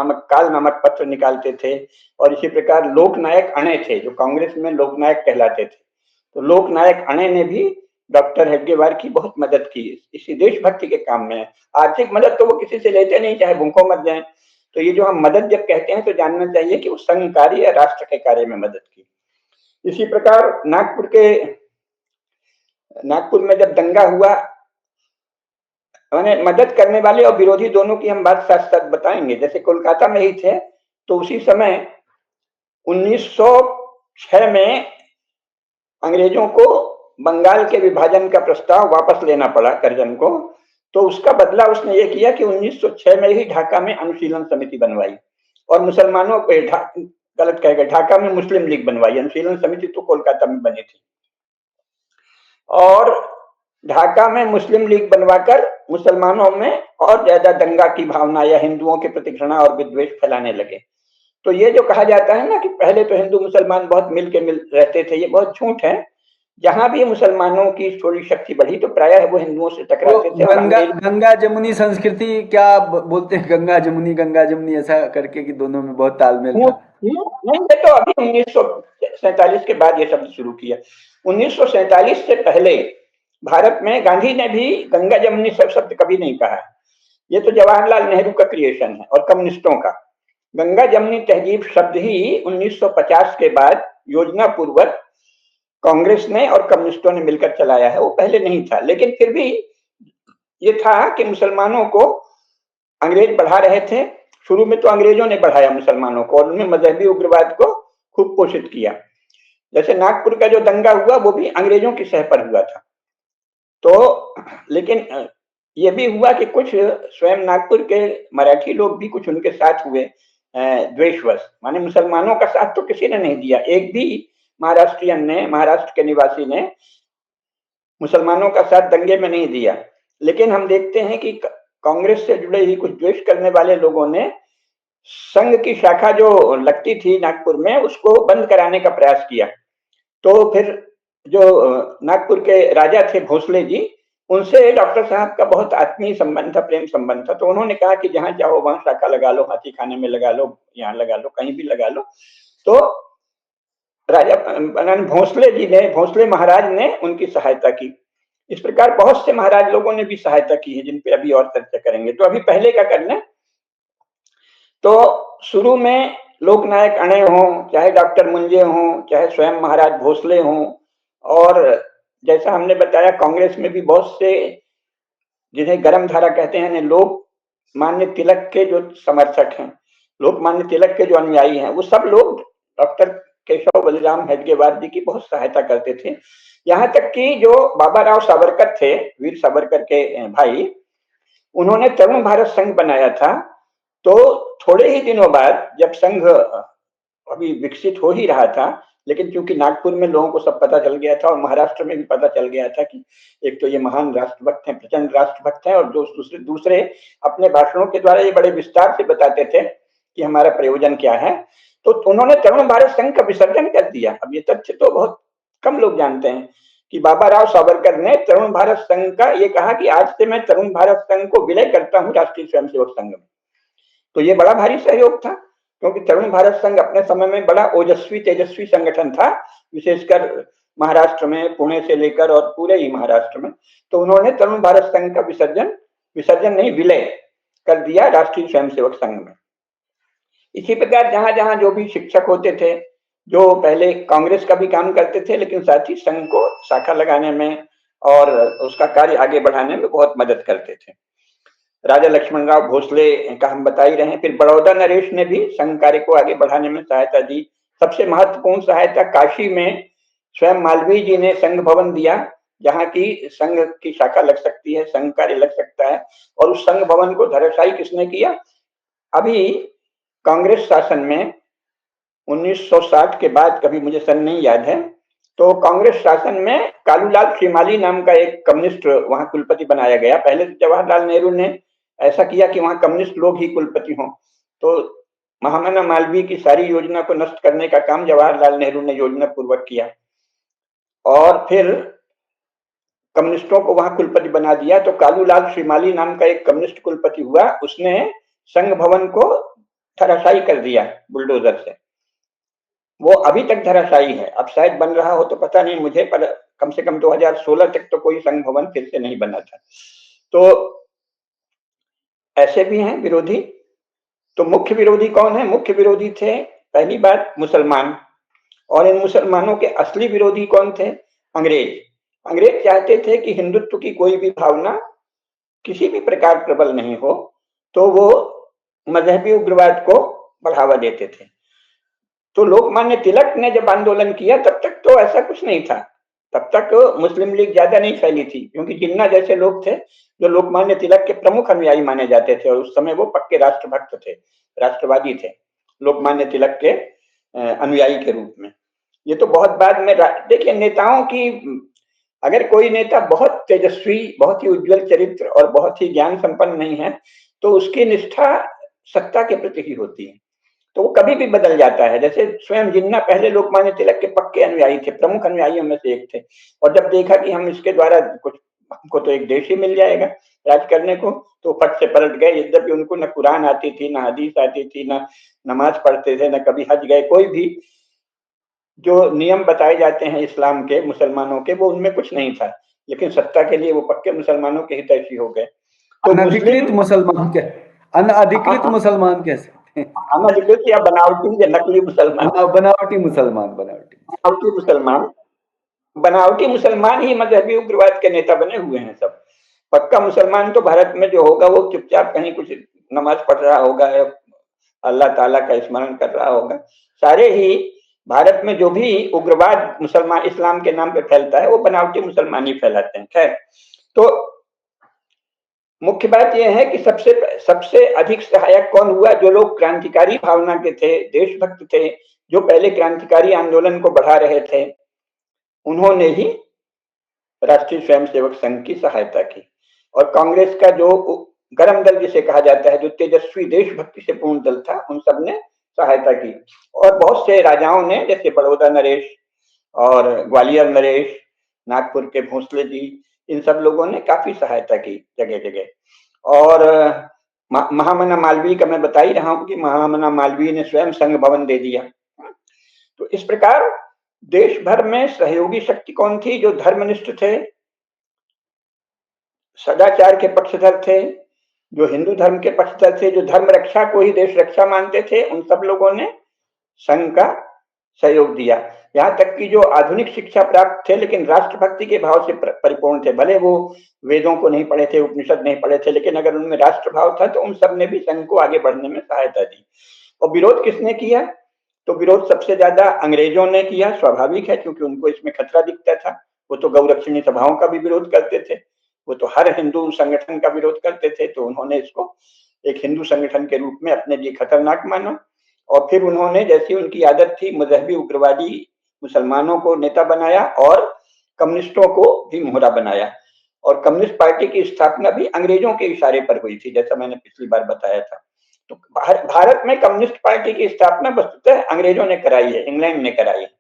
नामक पत्र निकालते थे, और इसी प्रकार लोकनायक अणे थे जो कांग्रेस में लोकनायक कहलाते थे। तो लोकनायक अणे ने भी डॉक्टर हेडगेवार की बहुत मदद की इसी देशभक्ति के काम में। आर्थिक मदद तो वो किसी से लेते नहीं, चाहे भूखों मर जाए। तो ये जो हम मदद जब कहते हैं तो जानना चाहिए कि वो संघ कार्य या राष्ट्र के कार्य में मदद की। इसी प्रकार नागपुर में जब दंगा हुआ, मैंने मदद करने वाले और विरोधी दोनों की हम बात साथ साथ बताएंगे। जैसे कोलकाता में ही थे तो उसी समय 1906 में अंग्रेजों को बंगाल के विभाजन का प्रस्ताव वापस लेना पड़ा करजन को। तो उसका बदला उसने ये किया कि 1906 में ही ढाका में अनुशीलन समिति बनवाई और मुसलमानों को, गलत कह गए, ढाका में मुस्लिम लीग बनवाई। अनुशीलन समिति तो कोलकाता में बनी थी, और ढाका में मुस्लिम लीग बनवाकर मुसलमानों में और ज्यादा दंगा की भावना या हिंदुओं के प्रति घृणा और विद्वेष फैलाने लगे। तो ये जो कहा जाता है ना कि पहले तो हिंदू मुसलमान बहुत मिल रहते थे, ये बहुत झूठ है। जहां भी मुसलमानों की थोड़ी शक्ति बढ़ी तो प्रायः वो हिंदुओं से टकराते थे। गंगा जमुनी संस्कृति क्या बोलते हैं, गंगा जमुनी ऐसा करके कि दोनों में बहुत तालमेल था। नहीं, ये तो अभी 1947 के बाद ये शब्द शुरू किया। 1947 से पहले भारत में गांधी ने भी गंगा जमुनी शब्द कभी नहीं कहा। ये तो जवाहरलाल नेहरू का क्रिएशन है और कम्युनिस्टों का। गंगा जमुनी तहजीब शब्द ही 1950 के बाद योजना पूर्वक कांग्रेस ने और कम्युनिस्टों ने मिलकर चलाया है, वो पहले नहीं था। लेकिन फिर भी ये था कि मुसलमानों को अंग्रेज बढ़ा रहे थे। शुरू में तो अंग्रेजों ने बढ़ाया मुसलमानों को और उन्हें मजहबी उग्रवाद को खूब पोषित किया। जैसे नागपुर का जो दंगा हुआ वो भी अंग्रेजों की सह पर हुआ था। तो लेकिन ये भी हुआ कि कुछ स्वयं नागपुर के मराठी लोग भी कुछ उनके साथ हुए द्वेषवश। माने मुसलमानों का साथ तो किसी ने नहीं दिया, एक भी महाराष्ट्रियन ने, महाराष्ट्र के निवासी ने मुसलमानों का साथ दंगे में नहीं दिया। लेकिन हम देखते हैं कि कांग्रेस से जुड़े ही कुछ द्वेष करने वाले लोगों ने संघ की शाखा जो लगती थी नागपुर में उसको बंद कराने का प्रयास किया। तो फिर जो नागपुर के राजा थे भोसले जी, उनसे डॉक्टर साहब का बहुत आत्मीय संबंध था, प्रेम संबंध था। तो उन्होंने कहा कि जहां चाहो वहां शाखा लगा लो, हाथी खाने में लगा लो, यहाँ लगा लो, कहीं भी लगा लो। तो राजा भोसले महाराज ने उनकी सहायता की। इस प्रकार बहुत से महाराज लोगों ने भी सहायता की है, जिन पे अभी और चर्चा करेंगे। तो अभी पहले का कर लें तो शुरू में लोकनायक अणे हों, चाहे डॉक्टर मुंजे हों, चाहे स्वयं महाराज भोसले हों, और जैसा हमने बताया कांग्रेस में भी बहुत से जिन्हें गरम धारा कहते हैं, लोकमान्य तिलक के जो समर्थक हैं, लोकमान्य तिलक के जो अनुयायी हैं, वो सब लोग डॉक्टर केशव बलिराम हेडगेवार जी की बहुत सहायता करते थे। यहाँ तक कि जो बाबा राव सावरकर थे, वीर सावरकर के भाई, उन्होंने तरुण भारत संघ बनाया था। तो थोड़े ही दिनों बाद जब संघ अभी विकसित हो ही रहा था, लेकिन चूंकि नागपुर में लोगों को सब पता चल गया था और महाराष्ट्र में भी पता चल गया था कि एक तो ये महान राष्ट्रभक्त हैं, प्रचंड राष्ट्रभक्त हैं, और जो दूसरे दूसरे अपने भाषणों के द्वारा ये बड़े विस्तार से बताते थे कि हमारा प्रयोजन क्या है, तो उन्होंने तरुण भारत संघ का विसर्जन कर दिया। अब ये तथ्य तो बहुत कम लोग जानते हैं कि बाबा राव सावरकर ने तरुण भारत संघ का ये कहा कि आज से मैं तरुण भारत संघ को विलय करता हूं राष्ट्रीय स्वयंसेवक संघ में। तो ये बड़ा भारी सहयोग था, क्योंकि तरुण भारत संघ अपने समय में बड़ा ओजस्वी तेजस्वी संगठन था, विशेषकर महाराष्ट्र में, पुणे से लेकर और पूरे ही महाराष्ट्र में। तो उन्होंने तरुण भारत संघ का विसर्जन नहीं, विलय कर दिया राष्ट्रीय स्वयंसेवक संघ में। इसी प्रकार जहां जहां जो भी शिक्षक होते थे, जो पहले कांग्रेस का भी काम करते थे, लेकिन साथ ही संघ को शाखा लगाने में और उसका कार्य आगे बढ़ाने में बहुत मदद करते थे। राजा लक्ष्मणराव भोसले का हम बता ही रहे हैं। फिर बड़ौदा नरेश ने भी संघ कार्य को आगे बढ़ाने में सहायता दी। सबसे महत्वपूर्ण सहायता काशी में स्वयं मालवीय जी ने संघ भवन दिया, जहां की संघ की शाखा लग सकती है, संघ कार्य लग सकता है। और उस संघ भवन को धराशायी किसने किया? अभी कांग्रेस शासन में 1960 के बाद, कभी मुझे सन नहीं याद है, तो कांग्रेस शासन में कालूलाल श्रीमाली नाम का एक कम्युनिस्ट वहां कुलपति बनाया गया। पहले तो जवाहरलाल नेहरू ने ऐसा किया कि वहां कम्युनिस्ट लोग ही कुलपति हों, तो महामना मालवीय की सारी योजना को नष्ट करने का काम जवाहरलाल नेहरू ने योजना पूर्वक किया और फिर कम्युनिस्टों को वहां कुलपति बना दिया। तो कालूलाल श्रीमाली नाम का एक कम्युनिस्ट कुलपति हुआ, उसने संघ भवन को धराशायी कर दिया बुलडोजर से। वो अभी तक धराशायी है, अब शायद बन रहा हो तो पता नहीं मुझे, पर कम से कम 2016 तक तो कोई संघ भवन फिर से नहीं बना था। तो ऐसे भी हैं विरोधी। तो मुख्य विरोधी कौन है? मुख्य विरोधी थे पहली बात मुसलमान, और इन मुसलमानों के असली विरोधी कौन थे? अंग्रेज। अंग्रेज चाहते थे कि हिंदुत्व की कोई भी भावना किसी भी प्रकार प्रबल नहीं हो, तो वो मजहबी उग्रवाद को बढ़ावा देते थे। तो लोकमान्य तिलक ने जब आंदोलन किया तब तक तो ऐसा कुछ नहीं था, तब तक मुस्लिम लीग ज्यादा नहीं फैली थी, क्योंकि जिन्ना जैसे लोग थे जो लोकमान्य तिलक के प्रमुख अनुयायी माने जाते थे, और उस समय वो पक्के राष्ट्रभक्त थे, राष्ट्रवादी थे, लोकमान्य तिलक के अनुयायी के रूप में। ये तो बहुत बाद में देखिए, नेताओं की, अगर कोई नेता बहुत तेजस्वी, बहुत ही उज्जवल चरित्र और बहुत ही ज्ञान संपन्न नहीं है, तो उसकी निष्ठा सत्ता के प्रति ही होती है, तो वो कभी भी बदल जाता है। जैसे स्वयं जिन्ना पहले लोकमान्य तिलक के पक्के अनुयायी थे, प्रमुख अनुयायियों में से एक थे, और जब देखा कि हम इसके द्वारा कुछ, हमको तो एक देश ही मिल जाएगा राज करने को, तो फट से पलट गए। यद्यपि उनको न कुरान आती थी, न हदीस आती थी, न नमाज पढ़ते थे, न कभी हज गए, कोई भी जो नियम बताए जाते हैं इस्लाम के, मुसलमानों के, वो उनमें कुछ नहीं था, लेकिन सत्ता के लिए वो पक्के मुसलमानों के हितैषी हो गए। तो अनधिकृत मुसलमान के, अनधिकृत मुसलमान कह सकते हैं, अनधिकृत या बनावटी या नकली मुसलमान, बनावटी मुसलमान, बनावटी मुसलमान, बनावटी मुसलमान ही मजहबी उग्रवाद के नेता बने हुए हैं सब। पक्का मुसलमान तो भारत में जो होगा वो चुपचाप कहीं कुछ नमाज पढ़ रहा होगा, अल्लाह ताला का स्मरण कर रहा होगा। सारे ही भारत में जो भी उग्रवाद मुसलमान इस्लाम के नाम पे फैलता है, वो बनावटी मुसलमान ही फैलाते हैं। खैर, तो मुख्य बात यह है कि सबसे अधिक सहायक कौन हुआ? जो लोग क्रांतिकारी भावना के थे, देशभक्त थे, जो पहले क्रांतिकारी आंदोलन को बढ़ा रहे थे, उन्होंने ही राष्ट्रीय स्वयंसेवक संघ की सहायता की। और कांग्रेस का जो गरम दल जिसे कहा जाता है, जो तेजस्वी देशभक्ति से पूर्ण दल था, उन सब ने सहायता की। और बहुत से राजाओं ने, जैसे बड़ौदा नरेश और ग्वालियर नरेश, नागपुर के भोसले जी, इन सब लोगों ने काफी सहायता की जगह जगह। और महामना मालवीय का मैं बता ही रहा हूं कि महामना मालवीय ने स्वयं संघ भवन दे दिया। तो इस प्रकार देश भर में सहयोगी शक्ति कौन थी? जो धर्मनिष्ठ थे, सदाचार के पक्षधर थे, जो हिंदू धर्म के पक्षधर थे, जो धर्म रक्षा को ही देश रक्षा मानते थे, उन सब लोगों ने संघ का सहयोग दिया। यहाँ तक कि जो आधुनिक शिक्षा प्राप्त थे लेकिन राष्ट्रभक्ति के भाव से परिपूर्ण थे, भले वो वेदों को नहीं पढ़े थे, उपनिषद नहीं पढ़े थे, लेकिन अगर उनमें राष्ट्रभाव था तो उन सब ने भी संघ को आगे बढ़ने में सहायता दी। और विरोध किसने किया? तो विरोध सबसे ज्यादा अंग्रेजों ने किया, स्वाभाविक है, क्योंकि उनको इसमें खतरा दिखता था। वो तो गौरक्षणी सभाओं का भी विरोध करते थे, वो तो हर हिंदू संगठन का विरोध करते थे, तो उन्होंने इसको एक हिंदू संगठन के रूप में अपने लिए खतरनाक माना। और फिर उन्होंने, जैसी उनकी आदत थी, मजहबी उग्रवादी मुसलमानों को नेता बनाया और कम्युनिस्टों को भी मोहरा बनाया। और कम्युनिस्ट पार्टी की स्थापना भी अंग्रेजों के इशारे पर हुई थी, जैसा मैंने पिछली बार बताया था। तो भारत में कम्युनिस्ट पार्टी की स्थापना वस्तुतः अंग्रेजों ने कराई है, इंग्लैंड ने कराई है।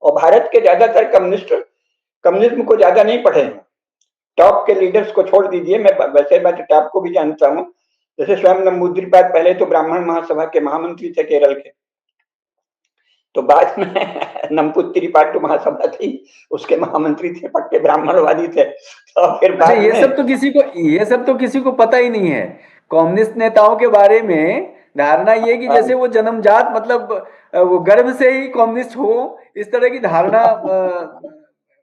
और भारत के ज्यादातर कम्युनिस्ट कम्युनिज्म को ज्यादा नहीं पढ़े हैं। टॉप के लीडर्स को छोड़ दीजिए, मैं टॉप को भी जानता हूँ। जैसे स्वयं नंबूद्रिपाद पहले तो ब्राह्मण महासभा के महामंत्री थे केरल के, तो बाद में नंबूद्रिपाद महासभा थी, उसके महामंत्री थे, पक्के ब्राह्मणवादी थे। तो फिर अच्छा, बाद में ये सब तो किसी को पता ही नहीं है। कम्युनिस्ट नेताओं के बारे में धारणा ये कि जैसे वो जन्मजात मतलब वो गर्भ से ही कम्युनिस्ट हो, इस तरह की धारणा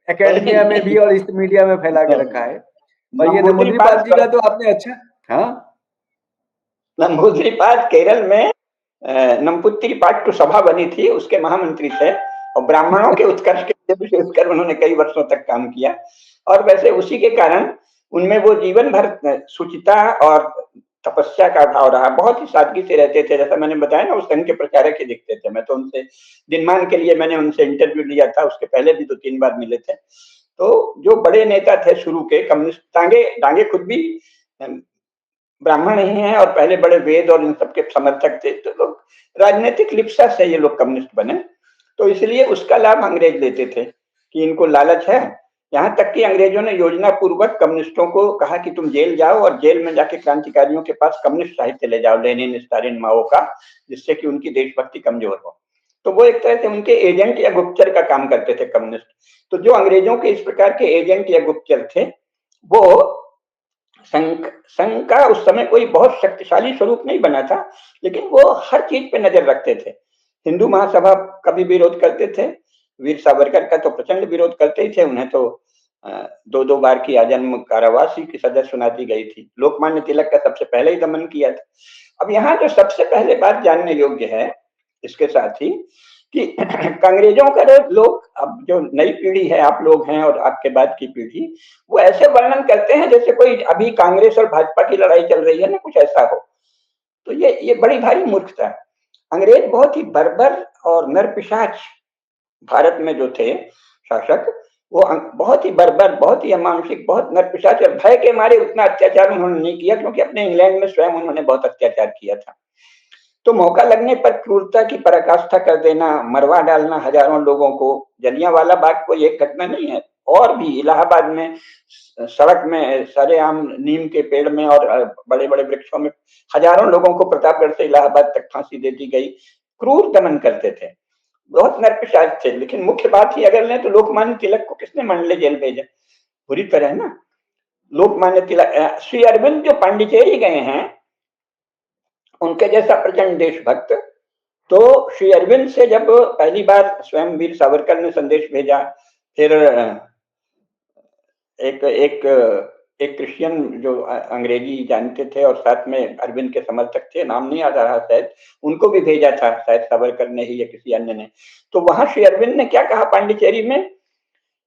एकेडमिया में भी और इस मीडिया में फैला के रखा है। और ये नंबूद्रिपाद जी का तो आपने अच्छा, हाँ, नंबूद्रिपाद केरल में नंबूद्रिपाद की सभा बनी थी, उसके महामंत्री थे और ब्राह्मणों के उत्कर्ष के लिए विशेषकर उन्होंने कई वर्षों तक काम किया। और वैसे उसी के कारण उनमें वो जीवन भर शुचिता और तपस्या का भाव रहा। बहुत ही सादगी से रहते थे, जैसा मैंने बताया ना, वो संघ के प्रचारक ही दिखते थे। मैं तो उनसे दिनमान के लिए मैंने उनसे इंटरव्यू लिया था, उसके पहले भी 2-3 बार मिले थे। तो जो बड़े नेता थे शुरू के कम्युनिस्ट, डांगे खुद भी ब्राह्मण ही हैं और पहले बड़े वेद और इन सबके समर्थक थे। तो लोग राजनीतिक लिप्सा से ये लोग कम्युनिस्ट बने, तो इसलिए उसका लाभ अंग्रेज लेते थे कि इनको लालच है। यहाँ तक कि अंग्रेजों ने योजना पूर्वक कम्युनिस्टों को कहा कि तुम जेल जाओ और जेल में जाके क्रांतिकारियों के पास कम्युनिस्ट साहित्य ले जाओ, लेनिन, स्टालिन, माओ का, जिससे कि उनकी देशभक्ति कमजोर हो। तो वो एक तरह से उनके एजेंट या गुप्तचर का काम करते थे कम्युनिस्ट। तो जो अंग्रेजों के इस प्रकार के एजेंट या गुप्तचर थे, वो संघ का उस समय कोई बहुत शक्तिशाली स्वरूप नहीं बना था, लेकिन वो हर चीज पे नजर रखते थे। हिंदू महासभा का भी विरोध करते थे, वीर सावरकर का तो प्रचंड विरोध करते ही थे। उन्हें तो 2-2 बार की आजन्म कारावासी की सजा सुना दी गई थी। लोकमान्य तिलक का सबसे पहले ही दमन किया था। अब यहाँ जो सबसे पहले बात जानने योग्य है इसके साथ ही कि अंग्रेजों का लोग, अब जो नई पीढ़ी है, आप लोग हैं और आपके बाद की पीढ़ी, वो ऐसे वर्णन करते हैं जैसे कोई अभी कांग्रेस और भाजपा की लड़ाई चल रही है ना, कुछ ऐसा हो। तो ये बड़ी भारी मूर्खता है। अंग्रेज बहुत ही बर्बर और नरपिशाच भारत में जो थे शासक, वो बहुत ही बर्बर, बहुत ही अमानुषिक, बहुत नरपिशाच, और भय के मारे उतना अत्याचार उन्होंने नहीं किया, क्योंकि अपने इंग्लैंड में स्वयं उन्होंने बहुत अत्याचार किया था। तो मौका लगने पर क्रूरता की पराकाष्ठा कर देना, मरवा डालना हजारों लोगों को। जलियांवाला बाग कोई एक घटना नहीं है, और भी इलाहाबाद में सड़क में सरेआम नीम के पेड़ में और बड़े बड़े वृक्षों में हजारों लोगों को प्रतापगढ़ से इलाहाबाद तक फांसी दे दी गई। क्रूर दमन करते थे, बहुत नरपिशाच थे। लेकिन मुख्य बात ही अगर लें तो लोकमान्य तिलक को किसने मंडले जेल भेजा? बुरी तरह ना। लोकमान्य तिलक, श्री अरविंद जो पांडिचेरी गए हैं, उनके जैसा प्रचंड देशभक्त, तो श्री अरविंद से जब पहली बार स्वयं वीर सावरकर ने संदेश भेजा, फिर एक एक एक क्रिश्चियन जो अंग्रेजी जानते थे और साथ में अरविंद के समर्थक थे, नाम नहीं याद आ रहा शायद, उनको भी भेजा था, शायद सावरकर ने ही या किसी अन्य ने। तो वहां श्री अरविंद ने क्या कहा पांडिचेरी में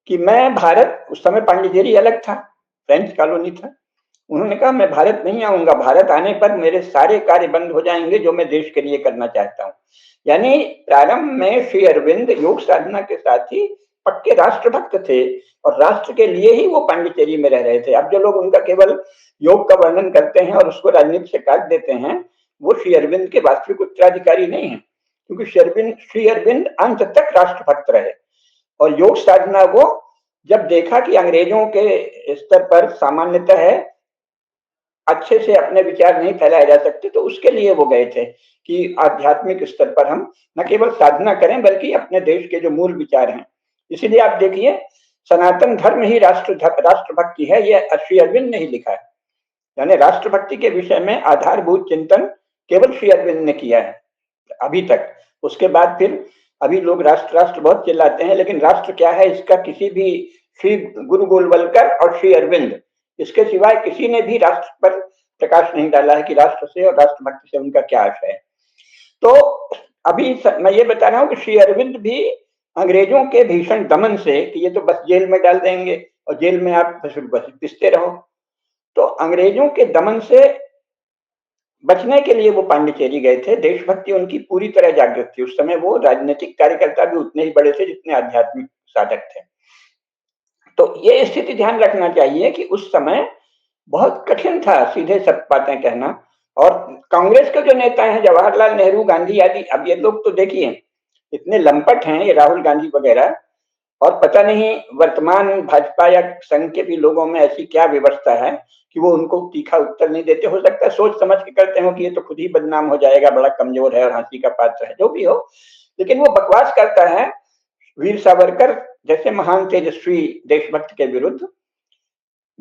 कि मैं भारत, उस समय पांडिचेरी अलग था, फ्रेंच कॉलोनी था, उन्होंने कहा मैं भारत नहीं आऊंगा, भारत आने पर मेरे सारे कार्य बंद हो जाएंगे जो मैं देश के लिए करना चाहता हूँ। यानी प्रारंभ में श्री अरविंद योग साधना के साथ ही पक्के राष्ट्रभक्त थे और राष्ट्र के लिए ही वो पांडिचेरी में रह रहे थे। अब जो लोग उनका केवल योग का वर्णन करते हैं और उसको राजनीति से काट देते हैं, वो श्री अरविंद के वास्तविक उत्तराधिकारी नहीं है, क्योंकि श्री अरविंद अंत तक राष्ट्रभक्त रहे। और योग साधना वो जब देखा कि अंग्रेजों के स्तर पर सामान्यतः है अच्छे से अपने विचार नहीं फैलाए जा सकते, तो उसके लिए वो गए थे कि आध्यात्मिक स्तर पर हम न केवल साधना करें बल्कि अपने देश के जो मूल विचार हैं। इसीलिए आप देखिए, सनातन धर्म ही राष्ट्रभक्ति है, ये श्री अरविंद ने ही लिखा है। यानी राष्ट्रभक्ति के विषय में आधारभूत चिंतन केवल श्री अरविंद ने किया है अभी तक। उसके बाद फिर अभी लोग राष्ट्र राष्ट्र बहुत चिल्लाते हैं, लेकिन राष्ट्र क्या है इसका किसी भी श्री गुरु गोलवलकर और श्री अरविंद, इसके सिवाय किसी ने भी राष्ट्र पर प्रकाश नहीं डाला है कि राष्ट्र से और राष्ट्रभक्ति से उनका क्या आशय है। तो अभी मैं ये बता रहा हूँ कि श्री अरविंद भी अंग्रेजों के भीषण दमन से, कि ये तो बस जेल में डाल देंगे और जेल में आप बस पिसते रहो, तो अंग्रेजों के दमन से बचने के लिए वो पांडिचेरी गए थे। देशभक्ति उनकी पूरी तरह जागृत थी। उस समय वो राजनीतिक कार्यकर्ता भी उतने ही बड़े थे जितने आध्यात्मिक साधक थे। तो ये स्थिति ध्यान रखना चाहिए कि उस समय बहुत कठिन था सीधे सब बातें कहना। और कांग्रेस के जो नेता हैं, जवाहरलाल नेहरू, गांधी आदि, अब ये लोग तो देखिए इतने लंपट हैं, ये राहुल गांधी वगैरह, और पता नहीं वर्तमान भाजपा या संघ के भी लोगों में ऐसी क्या व्यवस्था है कि वो उनको तीखा उत्तर नहीं देते। हो सकता है सोच समझ के करते हो कि ये तो खुद ही बदनाम हो जाएगा, बड़ा कमजोर है और हंसी का पात्र है, जो भी हो, लेकिन वो बकवास करता है। वीर सावरकर जैसे महान तेजस्वी देशभक्त के विरुद्ध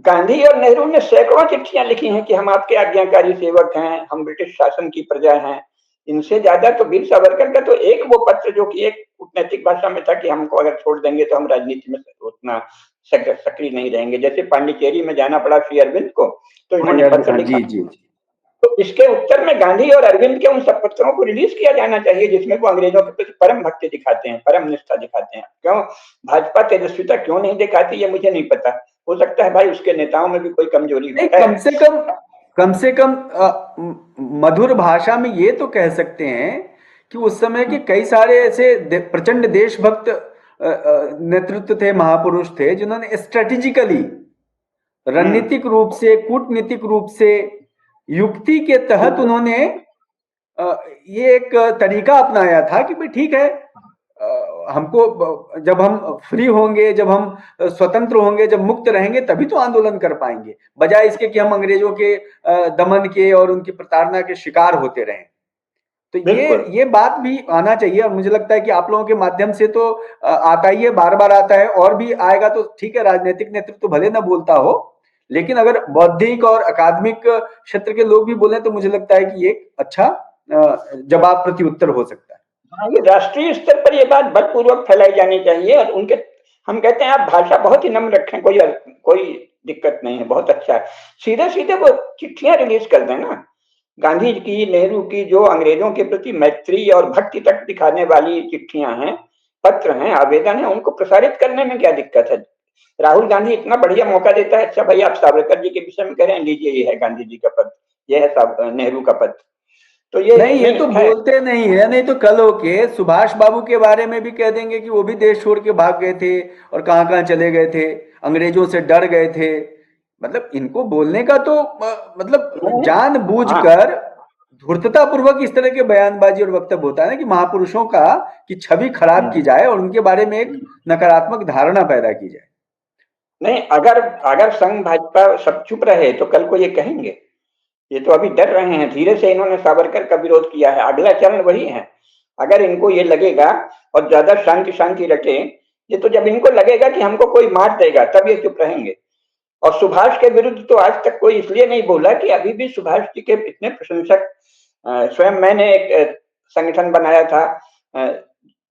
गांधी और नेहरू ने सैकड़ों चिट्ठियां लिखी हैं कि हम आपके आज्ञाकारी सेवक हैं, हम ब्रिटिश शासन की प्रजा हैं। इनसे ज्यादा तो वीर सावरकर का तो एक वो पत्र जो कि एक कूटनैतिक भाषा में था कि हमको अगर छोड़ देंगे तो हम राजनीति में उतना सक्रिय नहीं रहेंगे। जैसे पांडिचेरी में जाना पड़ा श्री अरविंद को, तो इन्होंने पत्र लिखा। जी जी जी। तो इसके उत्तर में गांधी और अरविंद के उन सब पत्रों को रिलीज किया जाना चाहिए जिसमें वो अंग्रेजों के प्रति परम भक्ति दिखाते हैं, परम निष्ठा दिखाते हैं। क्यों भाजपा तेजस्विता क्यों नहीं दिखाती, ये मुझे नहीं पता। हो सकता है भाई उसके नेताओं में भी कोई कमजोरी नहीं, है। कम से कम मधुर भाषा में ये तो कह सकते हैं कि उस समय के कई सारे ऐसे प्रचंड देशभक्त नेतृत्व थे, महापुरुष थे, जिन्होंने स्ट्रेटेजिकली, रणनीतिक रूप से, कूटनीतिक रूप से, युक्ति के तहत उन्होंने ये एक तरीका अपनाया था कि भाई ठीक है, हमको जब हम फ्री होंगे, जब हम स्वतंत्र होंगे, जब मुक्त रहेंगे, तभी तो आंदोलन कर पाएंगे, बजाय इसके कि हम अंग्रेजों के दमन के और उनकी प्रताड़ना के शिकार होते रहें। तो ये बात भी आना चाहिए, और मुझे लगता है कि आप लोगों के माध्यम से तो आता ही है, बार बार आता है, और भी आएगा तो ठीक है। राजनीतिक नेतृत्व तो भले ना बोलता हो, लेकिन अगर बौद्धिक और अकादमिक क्षेत्र के लोग भी बोले तो मुझे लगता है कि एक अच्छा जवाब प्रति उत्तर हो सकता है। हाँ, ये राष्ट्रीय स्तर पर ये बात बलपूर्वक फैलाई जानी चाहिए। और उनके, हम कहते हैं आप भाषा बहुत ही नम्र रखें, कोई दिक्कत नहीं है, बहुत अच्छा है। सीधे सीधे वो चिट्ठियां रिलीज कर दें ना, गांधी की, नेहरू की, जो अंग्रेजों के प्रति मैत्री और भक्ति तक दिखाने वाली चिट्ठियां हैं, पत्र हैं, आवेदन है, उनको प्रसारित करने में क्या दिक्कत है। राहुल गांधी इतना बढ़िया मौका देता है, अच्छा भाई आप सावरकर जी के विषय में कह रहे हैं, लीजिए ये है गांधी जी का पत्र, ये है नेहरू का पत्र। तो ये नहीं तो बोलते नहीं है, नहीं तो कल होके सुभाष बाबू के बारे में भी कह देंगे कि वो भी देश छोड़ के भाग गए थे और कहां कहां चले गए थे, अंग्रेजों से डर गए थे। मतलब इनको बोलने का तो मतलब जानबूझकर धूर्तता पूर्वक इस तरह के बयानबाजी और वक्तव्य होता है ना, कि महापुरुषों का की छवि खराब की जाए और उनके बारे में एक नकारात्मक धारणा पैदा की जाए। नहीं, अगर संघ भाजपा सब चुप रहे तो कल को ये कहेंगे। ये तो अभी डर रहे हैं, धीरे से इन्होंने सावरकर का विरोध किया है, अगला चरण वही है। अगर इनको ये लगेगा और ज्यादा शांति शांति रखे, ये तो जब इनको लगेगा कि हमको कोई मार देगा तब ये चुप रहेंगे। और सुभाष के विरुद्ध तो आज तक कोई इसलिए नहीं बोला कि अभी भी सुभाष जी के इतने प्रशंसक, स्वयं मैंने एक संगठन बनाया था,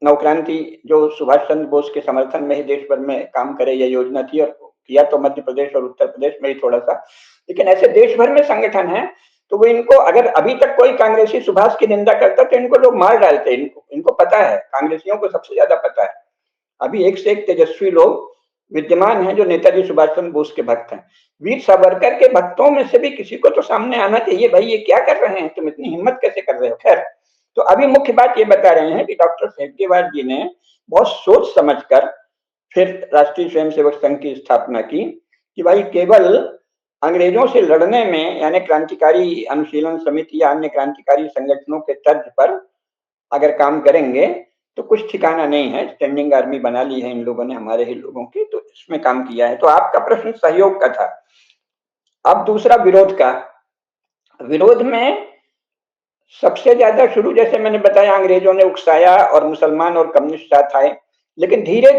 नवक्रांति, जो सुभाष चंद्र बोस के समर्थन में ही देश भर में काम करे, यह योजना थी। और किया तो मध्य प्रदेश और उत्तर प्रदेश में ही थोड़ा सा, लेकिन ऐसे देश भर में संगठन है। तो वो इनको, अगर अभी तक कोई कांग्रेसी सुभाष की निंदा करता तो इनको लोग मार डालते। इनको पता है, कांग्रेसियों को सबसे ज्यादा पता है। अभी एक से एक तेजस्वी लोग विद्यमान हैं जो नेताजी सुभाष चंद्र बोस के भक्त हैं। वीर सावरकर के भक्तों में से भी किसी को तो सामने आना चाहिए, भाई ये क्या कर रहे हैं, तुम इतनी हिम्मत कैसे कर रहे हो। खैर, तो अभी मुख्य बात ये बता रहे हैं कि डॉक्टर हेडगेवार जी ने बहुत सोच समझकर फिर राष्ट्रीय स्वयंसेवक संघ की स्थापना की, कि भाई केवल अंग्रेजों से लड़ने में, यानी क्रांतिकारी अनुशीलन समिति या अन्य क्रांतिकारी संगठनों के तर्ज पर अगर काम करेंगे तो कुछ ठिकाना नहीं है। स्टैंडिंग आर्मी बना ली है इन लोगों ने, हमारे ही लोगों की, तो इसमें काम किया है। तो आपका प्रश्न सहयोग का था। अब दूसरा विरोध का। विरोध में सबसे ज्यादा शुरू, जैसे मैंने बताया, अंग्रेजों ने उकसाया और मुसलमान और कम्युनिस्ट साथ आए। लेकिन धीरे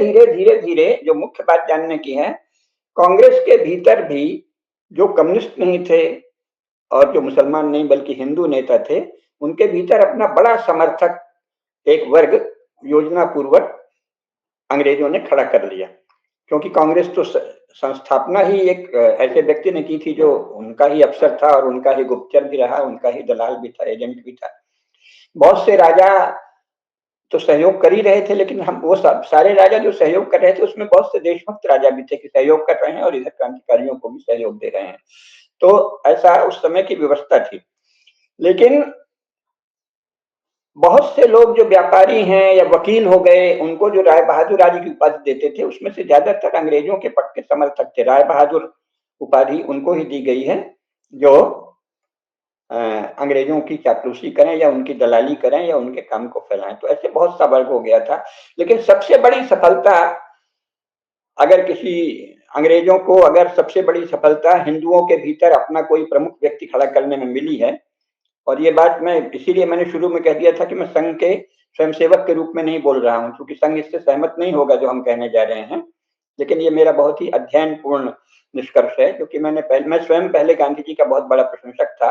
धीरे जो मुख्य बात जानने की है, कांग्रेस के भीतर भी जो कम्युनिस्ट नहीं थे और जो मुसलमान नहीं बल्कि हिंदू नेता थे, उनके भीतर अपना बड़ा समर्थक एक वर्ग योजना पूर्वक अंग्रेजों ने खड़ा कर लिया। क्योंकि कांग्रेस तो संस्थापना ही एक ऐसे व्यक्ति ने की थी जो उनका ही अफसर था और उनका ही गुप्तचर भी रहा, उनका ही दलाल भी था, एजेंट भी था। बहुत से राजा तो सहयोग कर ही रहे थे, लेकिन हम वो सारे राजा जो सहयोग कर रहे थे उसमें बहुत से देशभक्त राजा भी थे कि सहयोग कर रहे हैं और इधर क्रांतिकारियों को भी सहयोग दे रहे हैं। तो ऐसा उस समय की व्यवस्था थी। लेकिन बहुत से लोग जो व्यापारी हैं या वकील हो गए, उनको जो राय बहादुर आदि की उपाधि देते थे, उसमें से ज्यादातर अंग्रेजों के पक्के समर्थक थे। राय बहादुर उपाधि उनको ही दी गई है जो अंग्रेजों की चापलूसी करें या उनकी दलाली करें या उनके काम को फैलाएं। तो ऐसे बहुत सा वर्ग हो गया था। लेकिन सबसे बड़ी सफलता अगर किसी अंग्रेजों को अगर सबसे बड़ी सफलता हिंदुओं के भीतर अपना कोई प्रमुख व्यक्ति खड़ा करने में मिली है, और ये बात मैं इसीलिए मैंने शुरू में कह दिया था कि मैं संघ के स्वयंसेवक के रूप में नहीं बोल रहा हूं, क्योंकि संघ इससे सहमत नहीं होगा जो हम कहने जा रहे हैं। लेकिन ये मेरा बहुत ही अध्ययन पूर्ण निष्कर्ष है, क्योंकि मैं स्वयं पहले गांधी जी का बहुत बड़ा प्रशंसक था,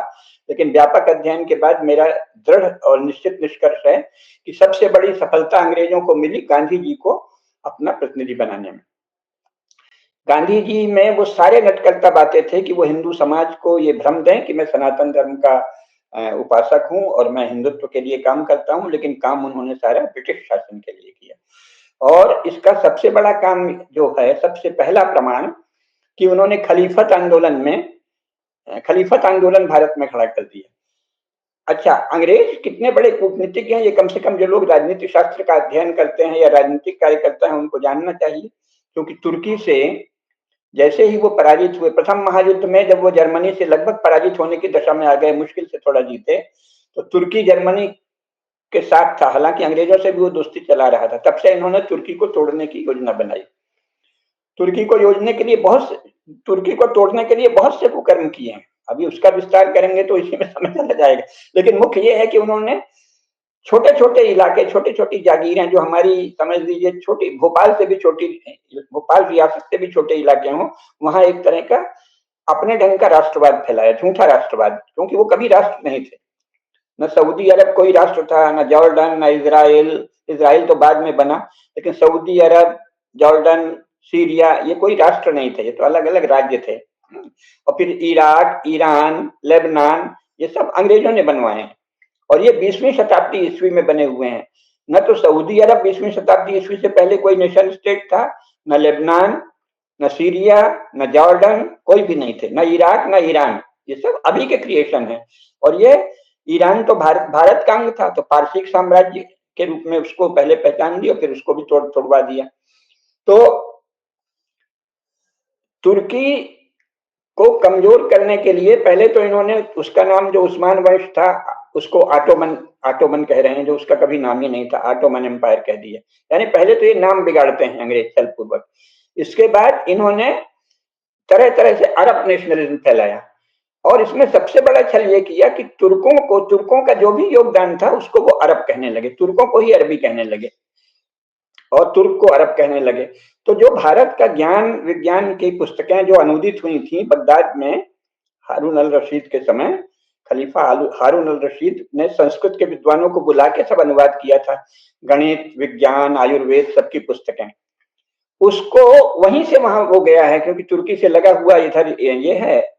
लेकिन व्यापक अध्ययन के बाद मेरा दृढ़ और निश्चित निष्कर्ष है कि सबसे बड़ी सफलता अंग्रेजों को मिली गांधी जी को अपना प्रतिनिधि बनाने में। गांधी जी में वो सारे नटकरता आते थे कि वो हिंदू समाज को ये भ्रम दें कि मैं सनातन धर्म का उपासक हूं और मैं हिंदुत्व के लिए काम करता हूं, लेकिन काम उन्होंने सारा ब्रिटिश शासन के लिए किया। और इसका सबसे बड़ा काम जो है, सबसे पहला प्रमाण कि उन्होंने खलीफत आंदोलन भारत में खड़ा कर दिया। अच्छा, अंग्रेज कितने बड़े कूटनीतिज्ञ हैं, ये कम से कम जो लोग राजनीति शास्त्र का अध्ययन करते हैं या राजनीतिक कार्यकर्ता हैं उनको जानना चाहिए। क्योंकि तुर्की से जैसे ही वो पराजित हुए प्रथम महायुद्ध में, जब वो जर्मनी से लगभग पराजित होने की दशा में आ गए, मुश्किल से थोड़ा जीते, तो तुर्की जर्मनी के साथ था। हालांकि अंग्रेजों से भी वो दोस्ती चला रहा था। तब से इन्होंने तुर्की को तोड़ने की योजना बनाई। तुर्की को तोड़ने के लिए बहुत से कुकर्म किए हैं। अभी उसका विस्तार करेंगे तो इसी में समय चला जाएगा। लेकिन मुख्य ये है कि उन्होंने छोटे छोटे इलाके, छोटी छोटी जागीरें, जो हमारी समझ लीजिए छोटी, भोपाल भोपाल रियासत से भी छोटे इलाके हों, वहां एक तरह का अपने ढंग का राष्ट्रवाद फैलाया, झूठा राष्ट्रवाद, क्योंकि वो कभी राष्ट्र नहीं थे। न सऊदी अरब कोई राष्ट्र था, न जॉर्डन, न इसराइल तो बाद में बना, लेकिन सऊदी अरब, जॉर्डन, सीरिया, ये कोई राष्ट्र नहीं थे, ये तो अलग अलग राज्य थे। और फिर इराक, ईरान, लेबनान, ये सब अंग्रेजों ने बनवाए हैं, और ये 20वीं शताब्दी ईस्वी में बने हुए हैं। न तो सऊदी अरब 20वीं शताब्दी ईस्वी से पहले कोई नेशन स्टेट था, न लेबनान, न सीरिया, न जॉर्डन, कोई भी नहीं थे, न इराक, न ईरान, ये सब अभी के क्रिएशन है। और ये ईरान तो भारत का अंग था, तो पारसिक साम्राज्य के रूप में उसको पहले पहचान लिया, फिर उसको भी तोड़वा दिया। तो तुर्की को कमजोर करने के लिए पहले तो इन्होंने उसका नाम, जो उस्मान वंश था, उसको ऑटोमन कह रहे हैं, जो उसका कभी नाम ही नहीं था, ऑटोमन एम्पायर कह दिया। यानी पहले तो ये नाम बिगाड़ते हैं अंग्रेज छलपूर्वक। इसके बाद इन्होंने तरह तरह से अरब नेशनलिज्म फैलाया, और इसमें सबसे बड़ा छल ये किया कि तुर्कों का जो भी योगदान था उसको वो अरब कहने लगे, तुर्कों को ही अरबी कहने लगे और तुर्क को अरब कहने लगे। तो जो भारत का ज्ञान विज्ञान की पुस्तकें जो अनुदित हुई थी बगदाद में हारून अल रशीद के समय, खलीफा हारून अल रशीद ने संस्कृत के विद्वानों को बुला के सब अनुवाद किया था, गणित, विज्ञान, आयुर्वेद, सबकी पुस्तकें, उसको वहीं से वहां हो गया है, क्योंकि तुर्की से लगा हुआ इधर ये है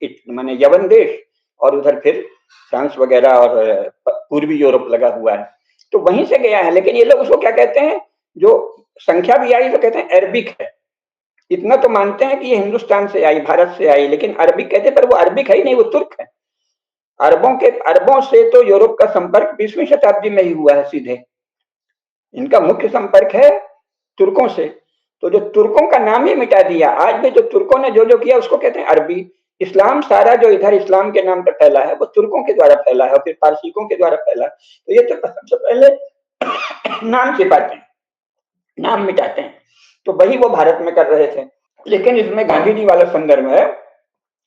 माने यवन देश, और उधर फिर फ्रांस वगैरह और पूर्वी यूरोप लगा हुआ है, तो वहीं से गया है। लेकिन ये लोग उसको क्या कहते हैं, जो संख्या भी आई तो कहते हैं अरबिक है। इतना तो मानते हैं कि ये हिंदुस्तान से आई, भारत से आई, लेकिन अरबिक कहते, पर वो अरबिक है ही नहीं, वो तुर्क है। अरबों से तो यूरोप का संपर्क 20वीं शताब्दी में ही हुआ है सीधे। इनका मुख्य संपर्क है तुर्कों से। तो जो तुर्कों का नाम ही मिटा दिया, आज भी जो तुर्कों ने जो जो किया उसको कहते हैं अरबी। इस्लाम सारा जो इधर इस्लाम के नाम पर फैला है वो तुर्कों के द्वारा फैला है, और फिर पारसिकों के द्वारा फैला। तो ये तो सबसे पहले नाम छिपाते हैं, नाम मिटाते हैं, तो वही वो भारत में कर रहे थे। लेकिन इसमें गांधी जी वाला संदर्भ है,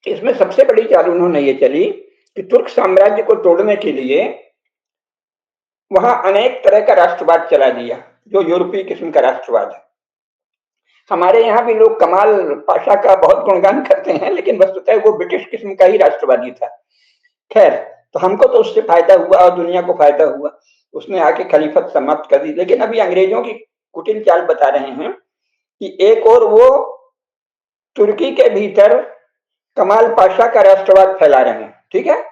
इसमें सबसे बड़ी चाल उन्होंने ये चली कि तुर्क साम्राज्य को तोड़ने के लिए वहां अनेक तरह का राष्ट्रवाद चला दिया, जो यूरोपीय किस्म का राष्ट्रवाद है। हमारे यहाँ भी लोग कमाल पाशा का बहुत गुणगान करते हैं, लेकिन वस्तुतः वो ब्रिटिश किस्म का ही राष्ट्रवादी था। खैर, तो हमको तो उससे फायदा हुआ और दुनिया को फायदा हुआ, उसने आके खलीफत समाप्त कर दी। लेकिन अभी अंग्रेजों की कुटिल चाल बता रहे हैं कि एक और वो तुर्की के भीतर कमाल पाशा का राष्ट्रवाद फैला रहे हैं, ठीक है,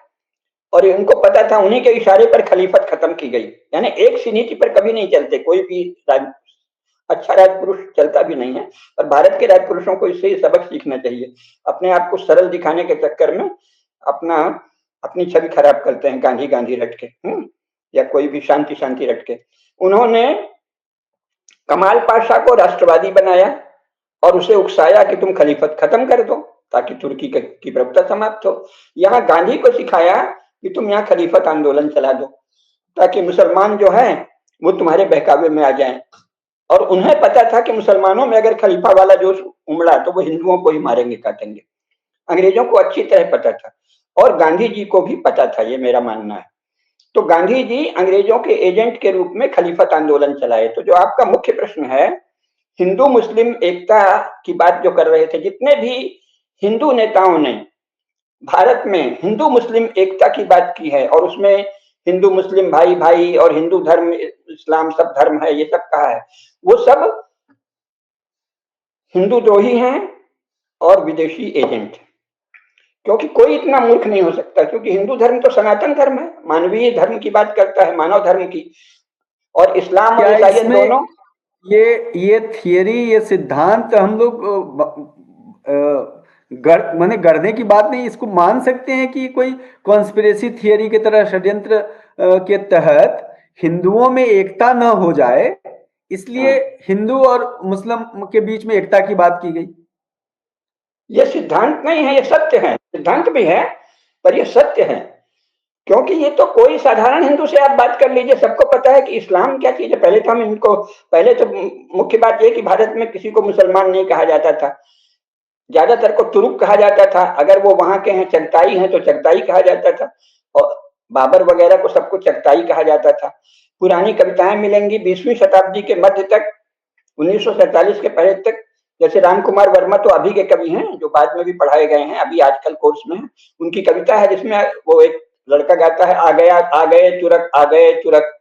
और उनको पता था उन्हीं के इशारे पर खलीफत खत्म की गई। यानी एक सी नीति पर कभी नहीं चलते, कोई भी अच्छा राजपुरुष चलता भी नहीं है, और भारत के राजपुरुषों को इससे सबक सीखना चाहिए। अपने आप को सरल दिखाने के चक्कर में अपना अपनी छवि खराब करते हैं, गांधी गांधी रट के, या कोई भी शांति शांति रट के। उन्होंने कमाल पाशा को राष्ट्रवादी बनाया और उसे उकसाया कि तुम खलीफत खत्म कर दो ताकि तुर्की की प्रभुता समाप्त हो। यहाँ गांधी को सिखाया कि तुम यहाँ खलीफत आंदोलन चला दो ताकि मुसलमान जो है वो तुम्हारे बहकावे में आ जाएं। और उन्हें पता था कि मुसलमानों में अगर खलीफा वाला जोश उमड़ा तो वो हिंदुओं को ही मारेंगे काटेंगे। अंग्रेजों को अच्छी तरह पता था और गांधी जी को भी पता था, ये मेरा मानना है। तो गांधी जी अंग्रेजों के एजेंट के रूप में खलीफत आंदोलन चलाए। तो जो आपका मुख्य प्रश्न है, हिंदू मुस्लिम एकता की बात जो कर रहे थे, जितने भी हिंदू नेताओं ने भारत में हिंदू मुस्लिम एकता की बात की है और उसमें हिंदू मुस्लिम भाई भाई और हिंदू धर्म इस्लाम सब धर्म है ये सब कहा है, वो सब हिंदू द्रोही हैं और विदेशी एजेंट। क्योंकि कोई इतना मूर्ख नहीं हो सकता, क्योंकि हिंदू धर्म तो सनातन धर्म है, मानवीय धर्म की बात करता है, मानव धर्म की। और इस्लाम और ईसाइयत दोनों, ये थियरी, ये सिद्धांत हम लोग माने गढ़ने की बात नहीं, इसको मान सकते हैं कि कोई कॉन्स्पिरेसी थियरी की तरह षड्यंत्र के तहत हिंदुओं में एकता न हो जाए, इसलिए हिंदू और मुस्लिम के बीच में एकता की बात की गई। ये सिद्धांत नहीं है, ये सत्य है। सिद्धांत भी है पर ये सत्य है। क्योंकि ये तो कोई साधारण हिंदू से आप बात कर लीजिए, सबको पता है कि इस्लाम क्या चीज है। पहले तो मुख्य बात यह कि भारत में किसी को मुसलमान नहीं कहा जाता था, ज्यादातर को तुर्क कहा जाता था। अगर वो वहां के हैं, चगताई हैं, तो चगताई कहा जाता था। और बाबर वगैरह को सबको चगताई कहा जाता था। पुरानी कविताएं मिलेंगी 20वीं शताब्दी के मध्य तक, 1947 के पहले तक। जैसे राम कुमार वर्मा तो अभी के कवि हैं, जो बाद में भी पढ़ाए गए हैं, अभी आजकल कोर्स में है। उनकी कविता है जिसमें वो एक लड़का गाता है, आ गया आ गए तुरक, आ गए तुरक।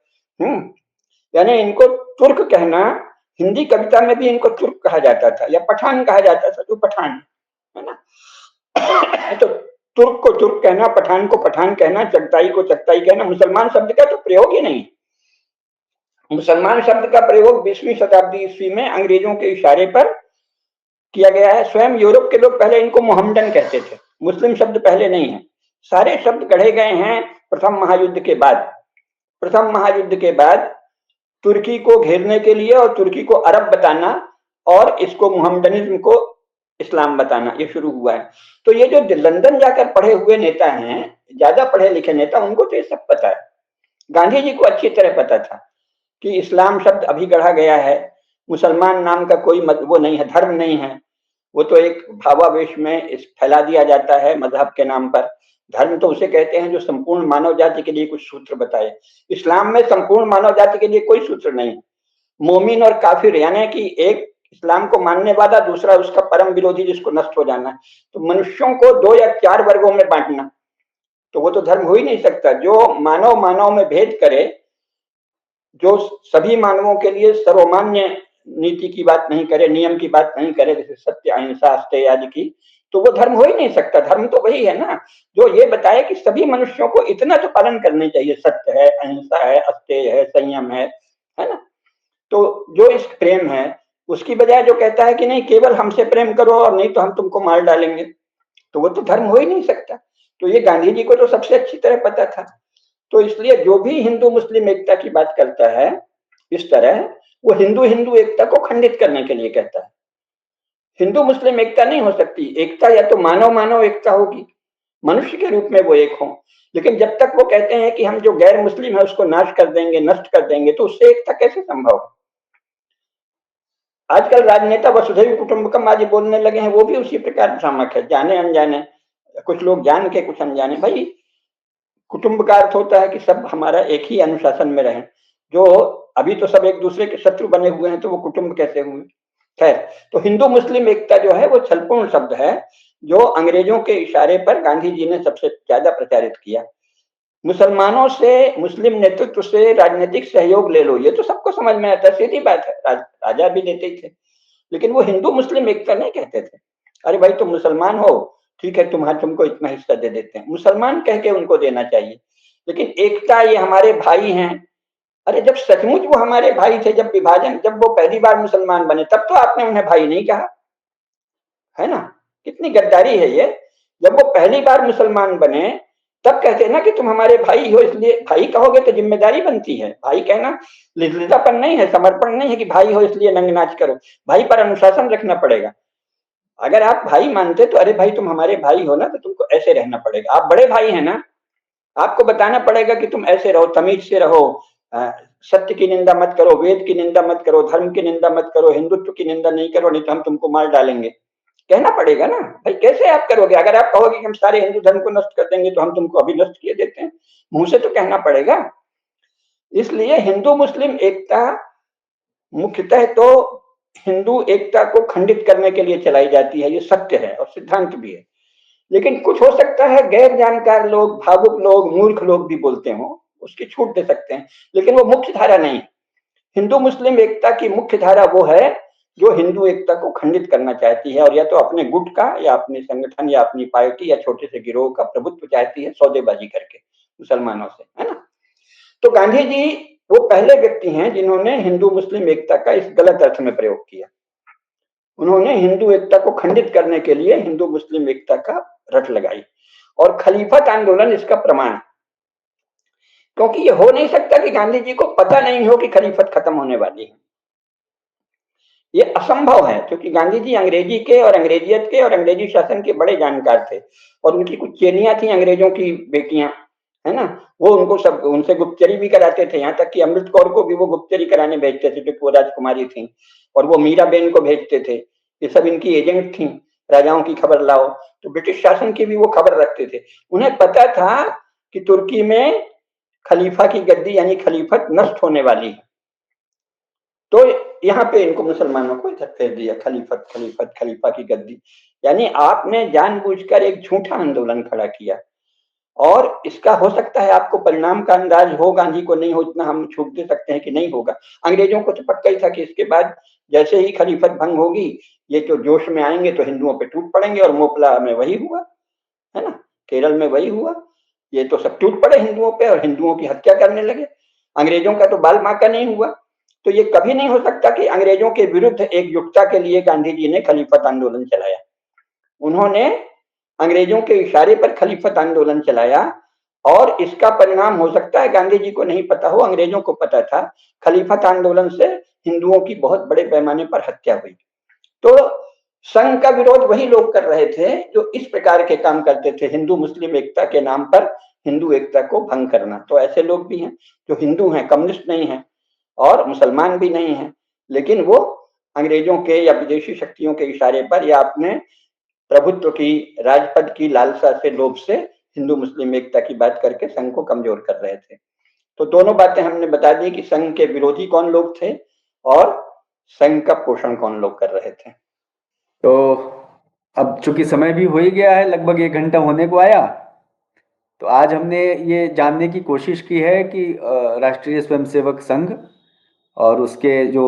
यानी इनको तुर्क कहना, हिंदी कविता में भी इनको तुर्क कहा जाता था या पठान कहा जाता था, जो पठान है ना। तो तुर्क को तुर्क कहना, पठान को पठान कहना, चगताई को चगताई कहना, मुसलमान शब्द का तो प्रयोग ही नहीं। मुसलमान शब्द का प्रयोग 20वीं शताब्दी ईस्वी में अंग्रेजों के इशारे पर किया गया है। स्वयं यूरोप के लोग पहले इनको मोहम्मदन कहते थे, मुस्लिम शब्द पहले नहीं है। सारे शब्द गढ़े गए हैं प्रथम महायुद्ध के बाद। प्रथम महायुद्ध के बाद तुर्की को घेरने के लिए और तुर्की को अरब बताना और इसको मोहम्मदनिज्म को इस्लाम बताना, ये शुरू हुआ है। तो ये जो लंदन जाकर पढ़े हुए नेता हैं, ज्यादा पढ़े लिखे नेता, उनको तो ये सब पता है। गांधी जी को अच्छी तरह पता था कि इस्लाम शब्द अभी गढ़ा गया है, मुसलमान नाम का कोई वो नहीं है, धर्म नहीं है। वो तो एक भावावेश में इस फैला दिया जाता है मजहब के नाम पर। धर्म तो उसे कहते हैं जो संपूर्ण मानव जाति के लिए कुछ सूत्र बताए। इस्लाम में संपूर्ण मानव जाति के लिए कोई सूत्र नहीं। मोमिन और काफिर, यानी कि एक इस्लाम को मानने वाला, दूसरा उसका परम विरोधी जिसको नष्ट हो जाना। तो मनुष्यों को 2 या 4 वर्गों में बांटना, तो वो तो धर्म हो ही नहीं सकता। जो मानव मानव में भेद करे, जो सभी मानवों के लिए सर्वमान्य नीति की बात नहीं करे, नियम की बात नहीं करे, जैसे सत्य अहिंसा अस्तेय आदि की, तो वो धर्म हो ही नहीं सकता। धर्म तो वही है ना जो ये बताए कि सभी मनुष्यों को इतना तो पालन करने चाहिए, सत्य है, अहिंसा है, अस्तेय है, संयम है ना। तो जो इस प्रेम है, उसकी बजाय जो कहता है कि नहीं केवल हमसे प्रेम करो और नहीं तो हम तुमको मार डालेंगे, तो वो तो धर्म हो ही नहीं सकता। तो ये गांधी जी को तो सबसे अच्छी तरह पता था। तो इसलिए जो भी हिंदू मुस्लिम एकता की बात करता है इस तरह, वो हिंदू हिंदू एकता को खंडित करने के लिए कहता है। हिंदू मुस्लिम एकता नहीं हो सकती। एकता या तो मानव मानव एकता होगी, मनुष्य के रूप में वो एक हो। लेकिन जब तक वो कहते हैं कि हम जो गैर मुस्लिम है उसको नाश कर देंगे, नष्ट कर देंगे, तो उससे एकता कैसे संभव है। आजकल राजनेता वसुधैव कुटुंबकम आदि बोलने लगे हैं, वो भी उसी प्रकार भ्रामक है, जाने अनजाने। कुछ लोग जान के, कुछ अनजाने। भाई कुटुंब का अर्थ होता है कि सब हमारा एक ही अनुशासन में रहें। जो अभी तो सब एक दूसरे के शत्रु बने हुए हैं, तो वो कुटुंब कैसे हुए। खैर, तो हिंदू मुस्लिम एकता जो है वो छलपूर्ण शब्द है, जो अंग्रेजों के इशारे पर गांधी जी ने सबसे ज्यादा प्रचारित किया। मुसलमानों से, मुस्लिम नेतृत्व से राजनीतिक सहयोग ले लो, ये तो सबको समझ में आता है, सीधी बात है, राजा भी देते थे। लेकिन वो हिंदू मुस्लिम एकता नहीं कहते थे। अरे भाई तुम मुसलमान हो, ठीक है, तुमको इतना हिस्सा दे देते हैं, मुसलमान कह के उनको देना चाहिए। लेकिन एकता, ये हमारे भाई हैं। अरे जब सचमुच वो हमारे भाई थे, जब वो पहली बार मुसलमान बने, तब तो आपने उन्हें भाई नहीं कहा, है ना। कितनी गद्दारी है ये। जब वो पहली बार मुसलमान बने तब कहते हैं ना कि तुम हमारे भाई हो, इसलिए भाई कहोगे तो जिम्मेदारी बनती है। भाई कहना लिज्जतपन नहीं है, समर्पण नहीं है कि भाई हो इसलिए नंग नाच करो। भाई पर अनुशासन रखना पड़ेगा। अगर आप भाई मानते तो अरे भाई तुम हमारे भाई हो ना, तो तुमको ऐसे रहना पड़ेगा। आप बड़े भाई हैं ना, आपको बताना पड़ेगा कि तुम ऐसे रहो, तमीज से रहो, सत्य की निंदा मत करो, वेद की निंदा मत करो, धर्म की निंदा मत करो, हिंदुत्व की निंदा नहीं करो, नहीं तो हम तुमको मार डालेंगे। कहना पड़ेगा ना भाई, कैसे आप करोगे? अगर आप कहोगे कि हम सारे हिंदू धर्म को नष्ट कर देंगे तो हम तुमको अभी नष्ट किए देते हैं, मुंह से तो कहना पड़ेगा। इसलिए हिंदू मुस्लिम एकता मुख्यतः तो हिंदू एकता को खंडित करने के लिए चलाई जाती है, ये सत्य है और सिद्धांत भी है। लेकिन कुछ हो सकता है गैर जानकार लोग, भावुक लोग, मूर्ख लोग भी बोलते हो, उसकी छूट दे सकते हैं, लेकिन वो मुख्य धारा नहीं। हिंदू मुस्लिम एकता की मुख्य धारा वो है जो हिंदू एकता को खंडित करना चाहती है, और या तो अपने गुट का या अपने संगठन या अपनी पार्टी या छोटे से गिरोह का प्रभुत्व चाहती है, सौदेबाजी करके मुसलमानों से, है ना। तो गांधी जी वो पहले व्यक्ति हैं जिन्होंने हिंदू मुस्लिम एकता का इस गलत अर्थ में प्रयोग किया। उन्होंने हिंदू एकता को खंडित करने के लिए हिंदू मुस्लिम एकता का रट लगाई, और खलीफत आंदोलन इसका प्रमाण है। क्योंकि ये हो नहीं सकता कि गांधी जी को पता नहीं हो कि खलीफत खत्म होने वाली है, ये असंभव है। क्योंकि गांधी जी अंग्रेजी के और अंग्रेजियत के और अंग्रेजी शासन के बड़े जानकार थे, और उनकी कुछ चेलियां थी अंग्रेजों की बेटियां, है ना, वो उनको सब उनसे गुप्तचरी भी कराते थे। यहाँ तक कि अमृत कौर को भी वो गुप्तचरी कराने भेजते थे, क्योंकि वो राजकुमारी थी, और वो मीराबेन को भेजते थे। ये सब इनकी एजेंट थी, राजाओं की खबर लाओ। तो ब्रिटिश शासन की भी वो खबर रखते थे। उन्हें पता था कि तुर्की में खलीफा की गद्दी यानी खलीफत नष्ट होने वाली है। तो यहाँ पे इनको मुसलमानों को इधर फेर दिया, खलीफत खलीफत खलीफा की गद्दी। यानी आपने जानबूझकर एक झूठा आंदोलन खड़ा किया, और इसका हो सकता है आपको परिणाम का अंदाज हो, गांधी को नहीं हो, इतना हम छूट दे सकते हैं कि नहीं होगा। अंग्रेजों को तो पक्का ही था कि इसके बाद जैसे ही खलीफत भंग होगी, ये तो जोश में आएंगे तो हिंदुओं पे टूट पड़ेंगे, और मोपला में वही हुआ, है ना, केरल में वही हुआ। ये तो सब टूट पड़े हिंदुओं पे और हिंदुओं की हत्या करने लगे। अंग्रेजों का तो बाल बांका नहीं हुआ। तो ये कभी नहीं हो सकता कि अंग्रेजों के विरुद्ध एकजुटता के लिए गांधी जी ने खलीफत आंदोलन चलाया। उन्होंने अंग्रेजों के इशारे पर खलीफत आंदोलन चलाया, और इसका परिणाम हो सकता है गांधी जी को नहीं पता हो, अंग्रेजों को पता था। खलीफत आंदोलन से हिंदुओं की बहुत बड़े पैमाने पर हत्या हुई। तो संघ का विरोध वही लोग कर रहे थे जो इस प्रकार के काम करते थे, हिंदू मुस्लिम एकता के नाम पर हिंदू एकता को भंग करना। तो ऐसे लोग भी हैं जो हिंदू हैं, कम्युनिस्ट नहीं हैं और मुसलमान भी नहीं हैं, लेकिन वो अंग्रेजों के या विदेशी शक्तियों के इशारे पर या अपने प्रभुत्व की, राजपद की लालसा से, लोभ से हिंदू मुस्लिम एकता की बात करके संघ को कमजोर कर रहे थे। तो दोनों बातें हमने बता दी कि संघ के विरोधी कौन लोग थे और संघ का पोषण कौन लोग कर रहे थे। तो अब चूंकि समय भी हो ही गया है, लगभग 1 घंटा होने को आया, तो आज हमने ये जानने की कोशिश की है कि राष्ट्रीय स्वयंसेवक संघ और उसके जो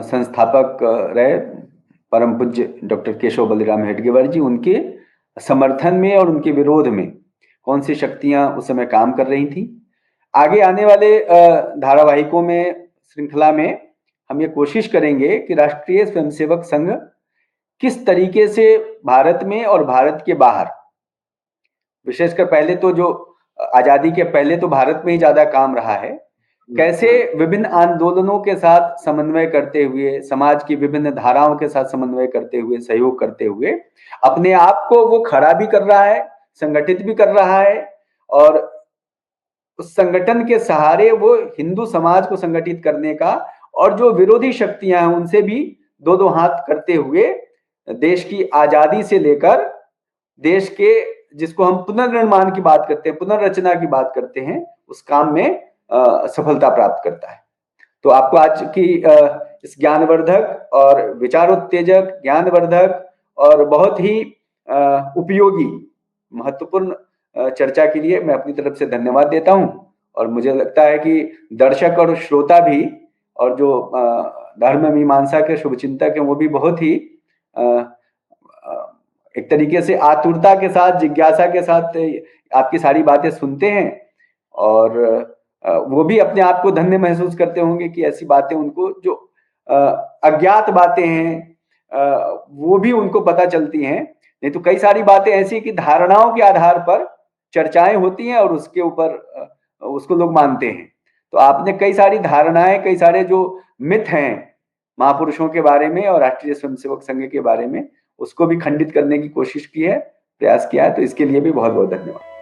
संस्थापक रहे परम पूज्य डॉक्टर केशव बलिराम हेडगेवार जी, उनके समर्थन में और उनके विरोध में कौन सी शक्तियां उस समय काम कर रही थी। आगे आने वाले धारावाहिकों में, श्रृंखला में, हम ये कोशिश करेंगे कि राष्ट्रीय स्वयंसेवक संघ किस तरीके से भारत में और भारत के बाहर, विशेषकर पहले तो जो आजादी के पहले तो भारत में ही ज्यादा काम रहा है, कैसे विभिन्न आंदोलनों के साथ समन्वय करते हुए, समाज की विभिन्न धाराओं के साथ समन्वय करते हुए, सहयोग करते हुए अपने आप को वो खड़ा भी कर रहा है, संगठित भी कर रहा है, और उस संगठन के सहारे वो हिंदू समाज को संगठित करने का, और जो विरोधी शक्तियां हैं उनसे भी दो दो हाथ करते हुए देश की आजादी से लेकर देश के, जिसको हम पुनर्निर्माण की बात करते हैं, पुनर्रचना की बात करते हैं, उस काम में सफलता प्राप्त करता है। तो आपको आज की इस ज्ञानवर्धक और विचारोत्तेजक, ज्ञानवर्धक और बहुत ही उपयोगी, महत्वपूर्ण चर्चा के लिए मैं अपनी तरफ से धन्यवाद देता हूं। और मुझे लगता है कि दर्शक और श्रोता भी, और जो धर्म मीमांसा के शुभचिंतक हैं, वो भी बहुत ही एक तरीके से आतुरता के साथ, जिज्ञासा के साथ आपकी सारी बातें सुनते हैं, और वो भी अपने आप को धन्य महसूस करते होंगे कि ऐसी बातें उनको, जो अज्ञात बातें हैं, वो भी उनको पता चलती हैं। नहीं तो कई सारी बातें ऐसी कि धारणाओं के आधार पर चर्चाएं होती हैं और उसके ऊपर उसको लोग मानते हैं। तो आपने कई सारी धारणाएं, कई सारे जो मिथ हैं महापुरुषों के बारे में और राष्ट्रीय स्वयंसेवक संघ के बारे में, उसको भी खंडित करने की कोशिश की है, प्रयास किया है। तो इसके लिए भी बहुत बहुत धन्यवाद।